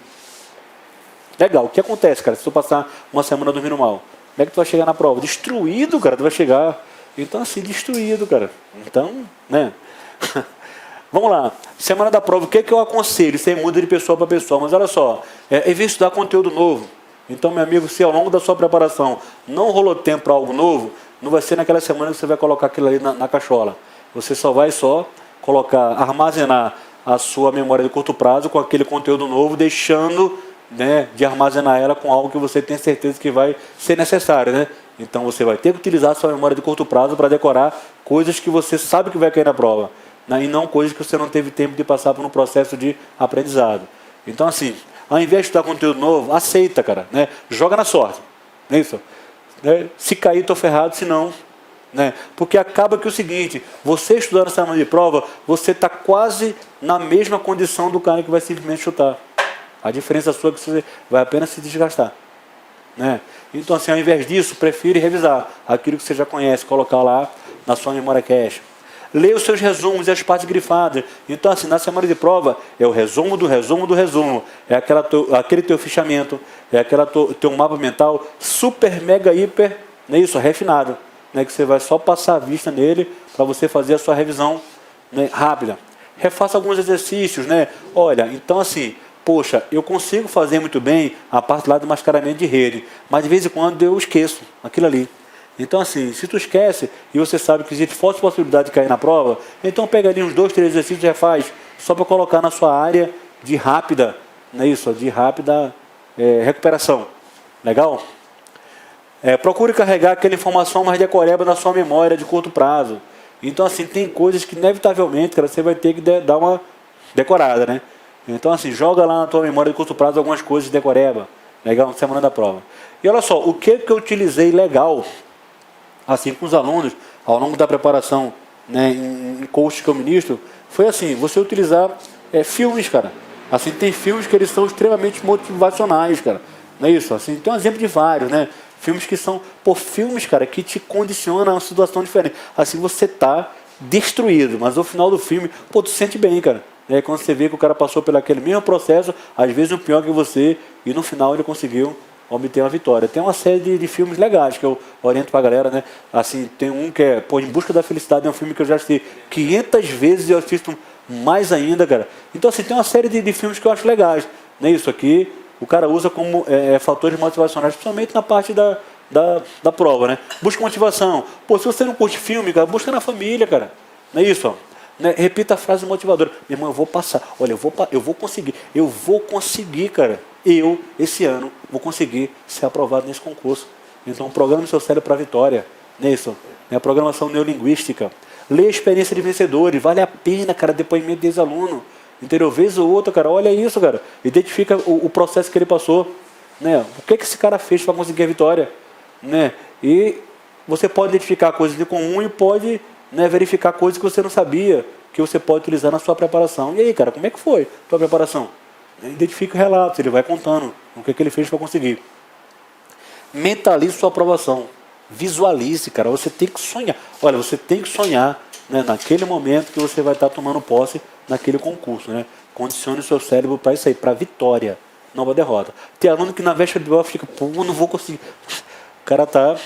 S1: Legal, o que acontece, cara, se tu passar uma semana dormindo mal? Como é que tu vai chegar na prova? Destruído, cara, tu vai chegar. Então, assim, destruído, cara. Então, né? Vamos lá, semana da prova, o que eu aconselho? Isso aí muda de pessoa para pessoa, mas olha só, evite estudar conteúdo novo. Então, meu amigo, se ao longo da sua preparação não rolou tempo para algo novo, não vai ser naquela semana que você vai colocar aquilo ali na cachola. Você só vai colocar, armazenar a sua memória de curto prazo com aquele conteúdo novo, deixando, né, de armazenar ela com algo que você tem certeza que vai ser necessário, né? Então você vai ter que utilizar a sua memória de curto prazo para decorar coisas que você sabe que vai cair na prova, né? E não coisas que você não teve tempo de passar por um processo de aprendizado. Então, assim, ao invés de estudar conteúdo novo, aceita, cara, né? Joga na sorte, não é isso? Né? Se cair, estou ferrado, se não, né? Porque acaba que é o seguinte, você estudando essa semana de prova, você está quase na mesma condição do cara que vai simplesmente chutar. A diferença sua é que você vai apenas se desgastar, né? Então, assim, ao invés disso, prefere revisar aquilo que você já conhece, colocar lá na sua memória cache. Lê os seus resumos e as partes grifadas. Então, assim, na semana de prova, é o resumo do resumo do resumo. É aquele teu fichamento, é aquele teu mapa mental super, mega, hiper, não é isso? Refinado. Né? Que você vai só passar a vista nele para você fazer a sua revisão, né, rápida. Refaça alguns exercícios, né? Olha, então assim, poxa, eu consigo fazer muito bem a parte lá do mascaramento de rede, mas de vez em quando eu esqueço aquilo ali. Então, assim, se tu esquece e você sabe que existe forte possibilidade de cair na prova, então pega ali uns 2, 3 exercícios e refaz, só para colocar na sua área de rápida, não é isso? De rápida recuperação. Legal? Procure carregar aquela informação mais decoreba na sua memória de curto prazo. Então, assim, tem coisas que inevitavelmente, cara, você vai ter que dar uma decorada, né? Então, assim, joga lá na tua memória de curto prazo algumas coisas de decoreba. Legal? Na semana da prova. E olha só, o que eu utilizei legal, assim, com os alunos, ao longo da preparação, né, em coach que eu ministro, foi assim, você utilizar filmes, cara. Assim, tem filmes que eles são extremamente motivacionais, cara. Não é isso? Assim, tem um exemplo de vários, né? Filmes que são, filmes, cara, que te condicionam a uma situação diferente. Assim, você tá destruído, mas no final do filme, tu se sente bem, cara. Quando você vê que o cara passou pelo aquele mesmo processo, às vezes o pior que você, e no final ele conseguiu obter uma vitória. Tem uma série de filmes legais que eu oriento pra galera, né? Assim, tem um que é Em Busca da Felicidade, é um filme que eu já assisti 500 vezes e eu assisto mais ainda, cara. Então, assim, tem uma série de filmes que eu acho legais. Não é isso aqui? O cara usa como fatores motivacionais, principalmente na parte da prova, né? Busca motivação. Se você não curte filme, cara, busca na família, cara. Não é isso, ó. Né? Repita a frase motivadora. Meu irmão, eu vou passar. Olha, eu vou conseguir. Eu vou conseguir, cara. Esse ano, vou conseguir ser aprovado nesse concurso. Então, programe seu cérebro para a vitória. Não é isso? É a programação neurolinguística. Lê a experiência de vencedores. Vale a pena, cara, depoimento desse aluno. Entendeu? Vez ou outra, cara, olha isso, cara. Identifica o processo que ele passou. né? O que esse cara fez para conseguir a vitória, né? E você pode identificar coisas de comum e pode, né, verificar coisas que você não sabia, que você pode utilizar na sua preparação. E aí, cara, como é que foi a tua preparação? Identifique o relato, ele vai contando o que ele fez para conseguir. Mentalize sua aprovação. Visualize, cara. Você tem que sonhar. Olha, você tem que sonhar, né, naquele momento que você vai estar tomando posse naquele concurso, né? Condicione o seu cérebro para isso aí, para vitória, não para derrota. Tem aluno que na véspera de prova fica, pô, não vou conseguir. O cara está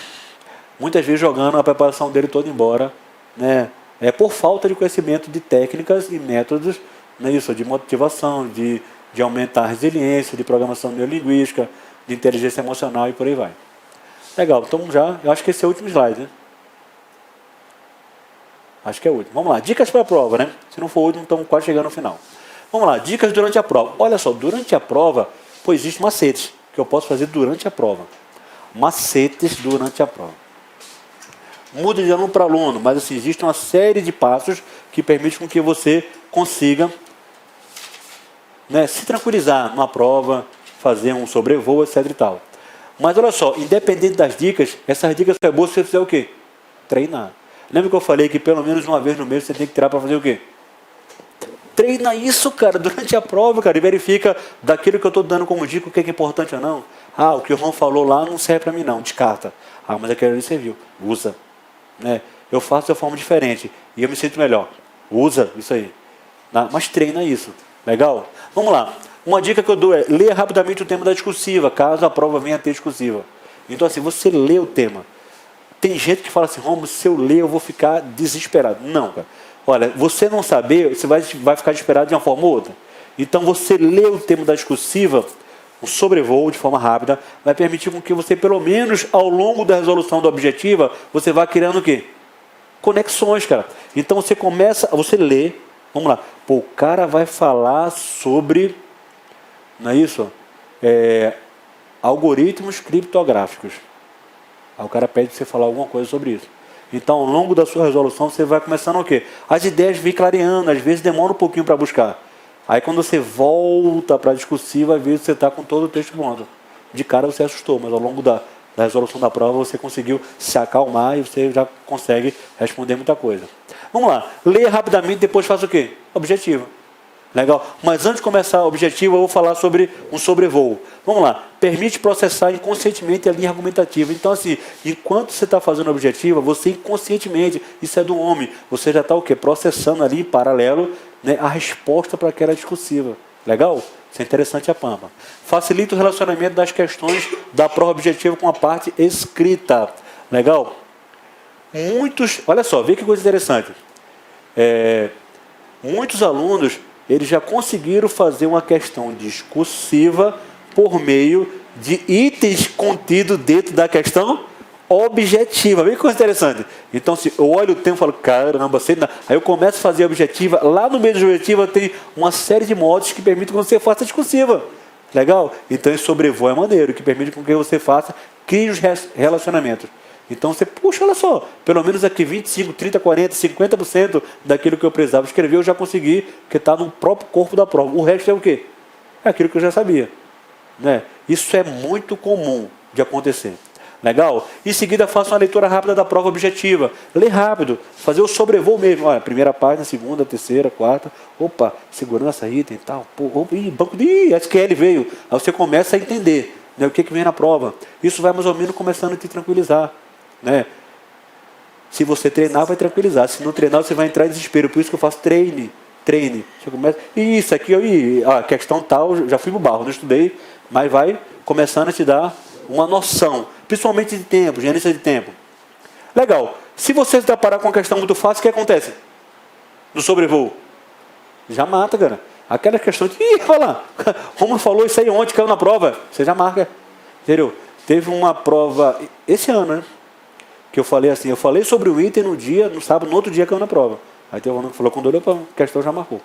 S1: muitas vezes jogando a preparação dele toda embora, né? É por falta de conhecimento de técnicas e métodos, né, isso, de motivação, de aumentar a resiliência, de programação neurolinguística, de inteligência emocional e por aí vai. Legal, então eu acho que esse é o último slide, né? Acho que é o último. Vamos lá, dicas para a prova, né? Se não for o último, estamos quase chegando ao final. Vamos lá, dicas durante a prova. Olha só, durante a prova, pô, existe macetes que eu posso fazer durante a prova. Macetes durante a prova. Muda de aluno para aluno, mas assim, existe uma série de passos que permitem com que você consiga, né, se tranquilizar numa prova, fazer um sobrevoo, etc e tal. Mas olha só, independente das dicas, essas dicas são boas se você fizer o quê? Treinar. Lembra que eu falei que pelo menos uma vez no mês você tem que tirar para fazer o quê? Treina isso, cara, durante a prova, cara, e verifica daquilo que eu estou dando como dica, o que é importante ou não. Ah, o que o João falou lá não serve para mim não, descarta. Ah, mas aquele ali serviu, usa. Né? Eu faço de forma diferente e eu me sinto melhor. Usa isso aí. Mas treina isso. Legal? Vamos lá. Uma dica que eu dou é ler rapidamente o tema da discursiva, caso a prova venha a ter discursiva. Então assim, você lê o tema. Tem gente que fala assim, Romulo, se eu ler eu vou ficar desesperado. Não, cara. Olha, você não saber, você vai ficar desesperado de uma forma ou outra. Então você lê o tema da discursiva, um sobrevoo de forma rápida, vai permitir com que você, pelo menos ao longo da resolução da objetiva, você vá criando o quê? Conexões, cara. Então você lê, vamos lá, pô, o cara vai falar sobre, não é isso? Algoritmos criptográficos. Aí o cara pede para você falar alguma coisa sobre isso. Então, ao longo da sua resolução, você vai começando o quê? As ideias vêm clareando, às vezes demora um pouquinho para buscar. Aí quando você volta para a discursiva, às vezes você está com todo o texto pronto. De cara você assustou, mas ao longo da resolução da prova você conseguiu se acalmar e você já consegue responder muita coisa. Vamos lá, leia rapidamente, depois faça o quê? Objetivo. Legal? Mas antes de começar o objetivo, eu vou falar sobre um sobrevoo. Vamos lá. Permite processar inconscientemente a linha argumentativa. Então, assim, enquanto você está fazendo o objetivo, você inconscientemente, isso é do homem, você já está o quê? Processando ali em paralelo, né, a resposta para aquela discursiva. Legal? Isso é interessante a pampa. Facilita o relacionamento das questões da prova objetiva com a parte escrita. Legal? Olha só, vê que coisa interessante. Muitos alunos, eles já conseguiram fazer uma questão discursiva por meio de itens contidos dentro da questão objetiva. Vê que coisa interessante. Então, se eu olho o tempo e falo, caramba, sei não. Aí eu começo a fazer a objetiva. Lá no meio da objetiva tem uma série de modos que permitem que você faça a discursiva. Legal? Então, esse sobrevoo é maneiro, que permite com que você crie os relacionamentos. Então você, puxa, olha só, pelo menos aqui 25, 30, 40, 50% daquilo que eu precisava escrever, eu já consegui, porque está no próprio corpo da prova. O resto é o quê? É aquilo que eu já sabia. Né? Isso é muito comum de acontecer. Legal? Em seguida, faça uma leitura rápida da prova objetiva. Lê rápido, fazer o sobrevoo mesmo. Olha, primeira página, segunda, terceira, quarta. Opa, segurança, item e tal. Pô, banco de SQL veio. Aí você começa a entender, né, o que vem na prova. Isso vai mais ou menos começando a te tranquilizar. Né? Se você treinar, vai tranquilizar. Se não treinar, você vai entrar em desespero. Por isso que eu faço treine. Você começa, isso aqui, a questão tal, já fui no barro, não estudei, mas vai começando a te dar uma noção, principalmente de tempo, gerência de tempo. Legal. Se você se deparar com uma questão muito fácil, o que acontece? No sobrevoo. Já mata, cara. Aquela questão de, olha lá, Romulo falou isso aí ontem, caiu na prova. Você já marca. Entendeu? Teve uma prova, esse ano, né? Que eu falei assim, eu falei sobre o item no sábado, no outro dia caiu na prova. Aí teve um aluno que falou, quando olhou para a questão já marcou.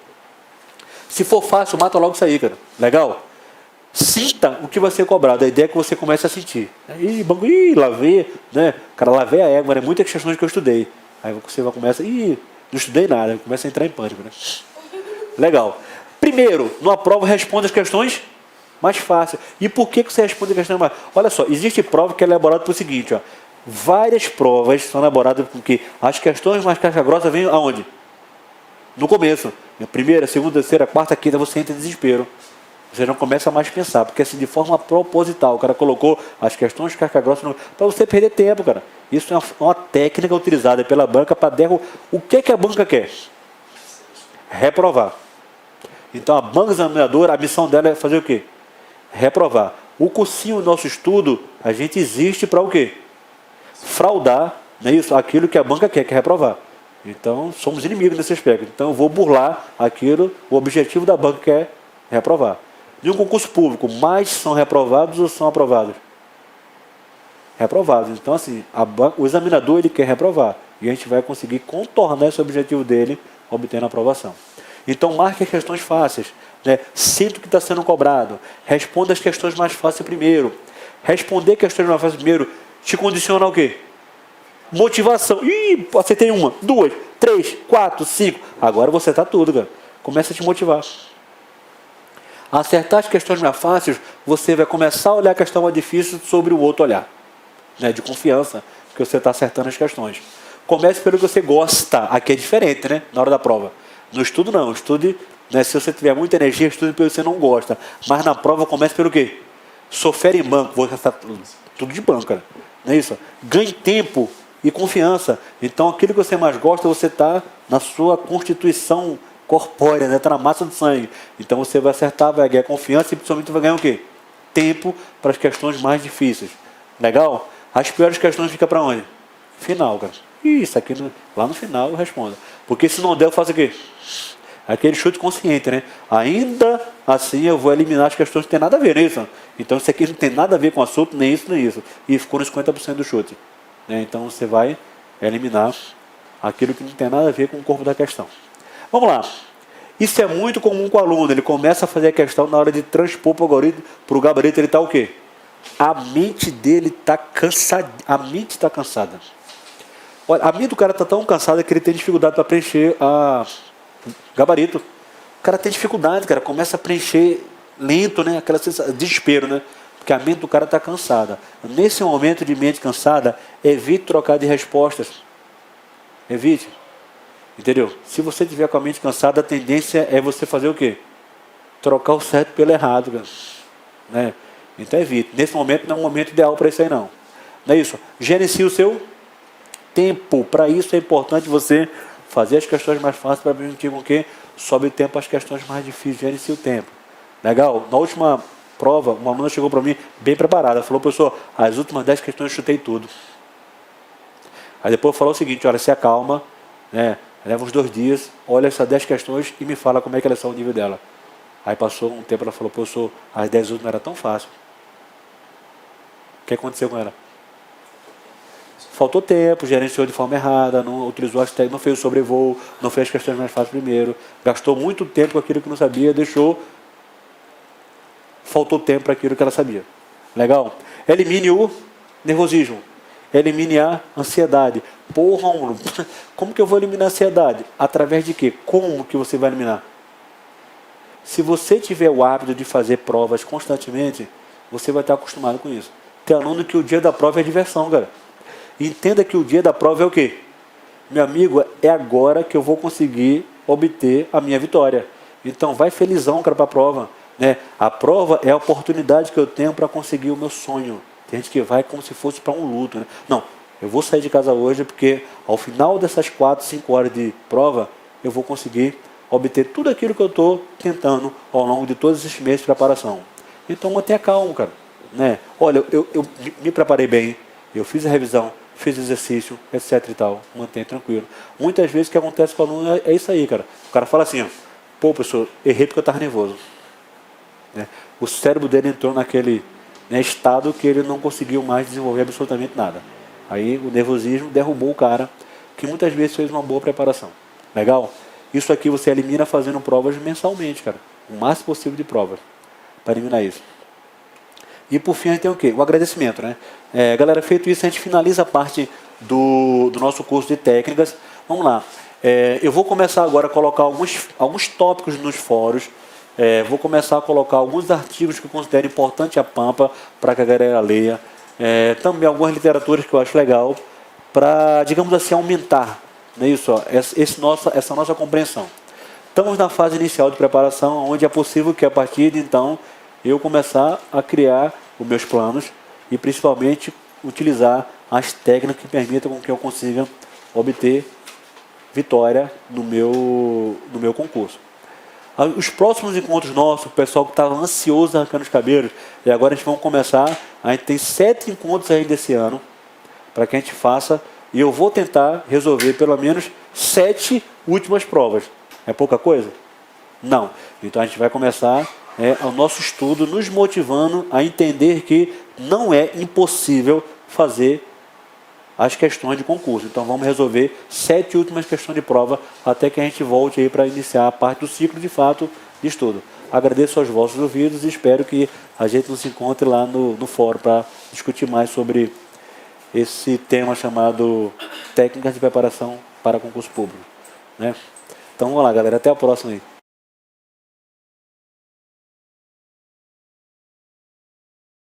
S1: Se for fácil, mata logo isso aí, cara. Legal? Sinta o que vai ser cobrado. A ideia é que você comece a sentir. Lavei, né? Cara, lavei a égua, né? Muitas questões que eu estudei. Aí você vai começar, não estudei nada, começa a entrar em pânico, né? Legal. Primeiro, numa prova, responda as questões mais fácil. E por que você responde a questão mais? Olha só, existe prova que é elaborada pelo seguinte, ó. Várias provas são elaboradas porque as questões mais casca grossa vêm aonde? No começo. Na primeira, segunda, terceira, quarta, quinta, você entra em desespero. Você não começa mais a pensar, porque assim, de forma proposital, o cara colocou as questões casca grossa para você perder tempo, cara. Isso é uma técnica utilizada pela banca para derrubar. O que a banca quer? Reprovar. Então a banca examinadora, a missão dela é fazer o quê? Reprovar. O cursinho, nosso estudo, a gente existe para o quê? Fraudar, não é isso? Aquilo que a banca quer, que é reprovar. Então, somos inimigos nesse aspecto. Então, eu vou burlar aquilo, o objetivo da banca que é reprovar. De um concurso público, mais são reprovados ou são aprovados? Reprovados. Então, assim, o examinador ele quer reprovar. E a gente vai conseguir contornar esse objetivo dele, obtendo a aprovação. Então, marque as questões fáceis. Né? Sinta o que está sendo cobrado. Responda as questões mais fáceis primeiro. Responder questões mais fáceis primeiro te condiciona o quê? Motivação. Ih, acertei 1, 2, 3, 4, 5. Agora você está tudo, cara. Começa a te motivar. Acertar as questões mais fáceis, você vai começar a olhar a questão mais difícil sobre o outro olhar. Né? De confiança, porque você está acertando as questões. Comece pelo que você gosta. Aqui é diferente, né? Na hora da prova. No estudo, não. Estude, né? Se você tiver muita energia, estude pelo que você não gosta. Mas na prova, comece pelo quê? Sofrer em banco. Vou gastar tudo de banco, cara. Não é isso? Ganhe tempo e confiança. Então, aquilo que você mais gosta, você está na sua constituição corpórea, né? Está na massa do sangue. Então, você vai acertar, vai ganhar confiança e principalmente vai ganhar o quê? Tempo para as questões mais difíceis. Legal? As piores questões ficam para onde? Final, cara. Isso aqui, lá no final eu respondo. Porque se não der, eu faço o quê? Aquele chute consciente, né? Ainda assim eu vou eliminar as questões que não tem nada a ver, não é isso? Então, isso aqui não tem nada a ver com o assunto, nem isso, nem isso. E ficou nos 50% do chute. Então você vai eliminar aquilo que não tem nada a ver com o corpo da questão. Vamos lá. Isso é muito comum com o aluno. Ele começa a fazer a questão na hora de transpor para o gabarito. Ele está o quê? A mente dele está cansada. A mente está cansada. Olha, a mente do cara está tão cansada que ele tem dificuldade para preencher o gabarito. O cara tem dificuldade, cara. Começa a preencher lento, né? Aquela sensação, desespero, né? Porque a mente do cara está cansada. Nesse momento de mente cansada, evite trocar de respostas. Evite. Entendeu? Se você tiver com a mente cansada, a tendência é você fazer o quê? Trocar o certo pelo errado. Cara. Né? Então evite. Nesse momento não é um momento ideal para isso aí não. Não é isso? Gerencie o seu tempo. Para isso é importante você fazer as questões mais fáceis para permitir com que sobe o tempo as questões mais difíceis. Gerencie o tempo. Legal? Na última prova, uma aluna chegou para mim bem preparada. Falou, professor, as últimas 10 questões eu chutei tudo. Aí depois falou o seguinte, olha, se acalma, né? Leva uns 2 dias, olha essas 10 questões e me fala como é que elas são o nível dela. Aí passou um tempo, ela falou, professor, as 10 últimas eram tão fácil. O que aconteceu com ela? Faltou tempo, gerenciou de forma errada, não utilizou as técnicas, não fez o sobrevoo, não fez as questões mais fáceis primeiro, gastou muito tempo com aquilo que não sabia, faltou tempo para aquilo que ela sabia. Legal? Elimine o nervosismo. Elimine a ansiedade. Porra, Romulo, como que eu vou eliminar a ansiedade? Através de quê? Como que você vai eliminar? Se você tiver o hábito de fazer provas constantemente, você vai estar acostumado com isso. Tem aluno que o dia da prova é diversão, cara. Entenda que o dia da prova é o quê? Meu amigo, é agora que eu vou conseguir obter a minha vitória. Então, vai felizão, cara, para a prova. Né? A prova é a oportunidade que eu tenho para conseguir o meu sonho. Tem gente que vai como se fosse para um luto. Né? Não, eu vou sair de casa hoje porque ao final dessas 4, 5 horas de prova, eu vou conseguir obter tudo aquilo que eu estou tentando ao longo de todos esses meses de preparação. Então mantenha calmo, cara. Né? Olha, eu me preparei bem, eu fiz a revisão, fiz exercício, etc e tal. Mantenha tranquilo. Muitas vezes o que acontece com o aluno é isso aí, cara. O cara fala assim, ó, pô, professor, errei porque eu estava nervoso. Né? O cérebro dele entrou naquele estado que ele não conseguiu mais desenvolver absolutamente nada. Aí o nervosismo derrubou o cara, que muitas vezes fez uma boa preparação. Legal? Isso aqui você elimina fazendo provas mensalmente, cara. O máximo possível de provas, para eliminar isso. E por fim a gente tem o quê? O agradecimento, né? Galera, feito isso, a gente finaliza a parte do nosso curso de técnicas. Vamos lá. Eu vou começar agora a colocar alguns tópicos nos fóruns. Vou começar a colocar alguns artigos que eu considero importante a Pampa para que a galera leia. Também algumas literaturas que eu acho legal para, digamos assim, aumentar, né, isso, ó, essa nossa compreensão. Estamos na fase inicial de preparação, onde é possível que a partir de então eu começar a criar os meus planos e principalmente utilizar as técnicas que permitam com que eu consiga obter vitória no meu concurso. Os próximos encontros nossos, o pessoal que estava ansioso arrancando os cabelos, e agora a gente vai começar, a gente tem 7 encontros ainda esse ano, para que a gente faça, e eu vou tentar resolver pelo menos 7 últimas provas. É pouca coisa? Não. Então a gente vai começar o nosso estudo nos motivando a entender que não é impossível fazer as questões de concurso. Então vamos resolver 7 últimas questões de prova até que a gente volte aí para iniciar a parte do ciclo de fato de estudo. Agradeço aos vossos ouvidos e espero que a gente nos encontre lá no fórum para discutir mais sobre esse tema chamado técnicas de preparação para concurso público, né? Então vamos lá, galera, até a próxima aí.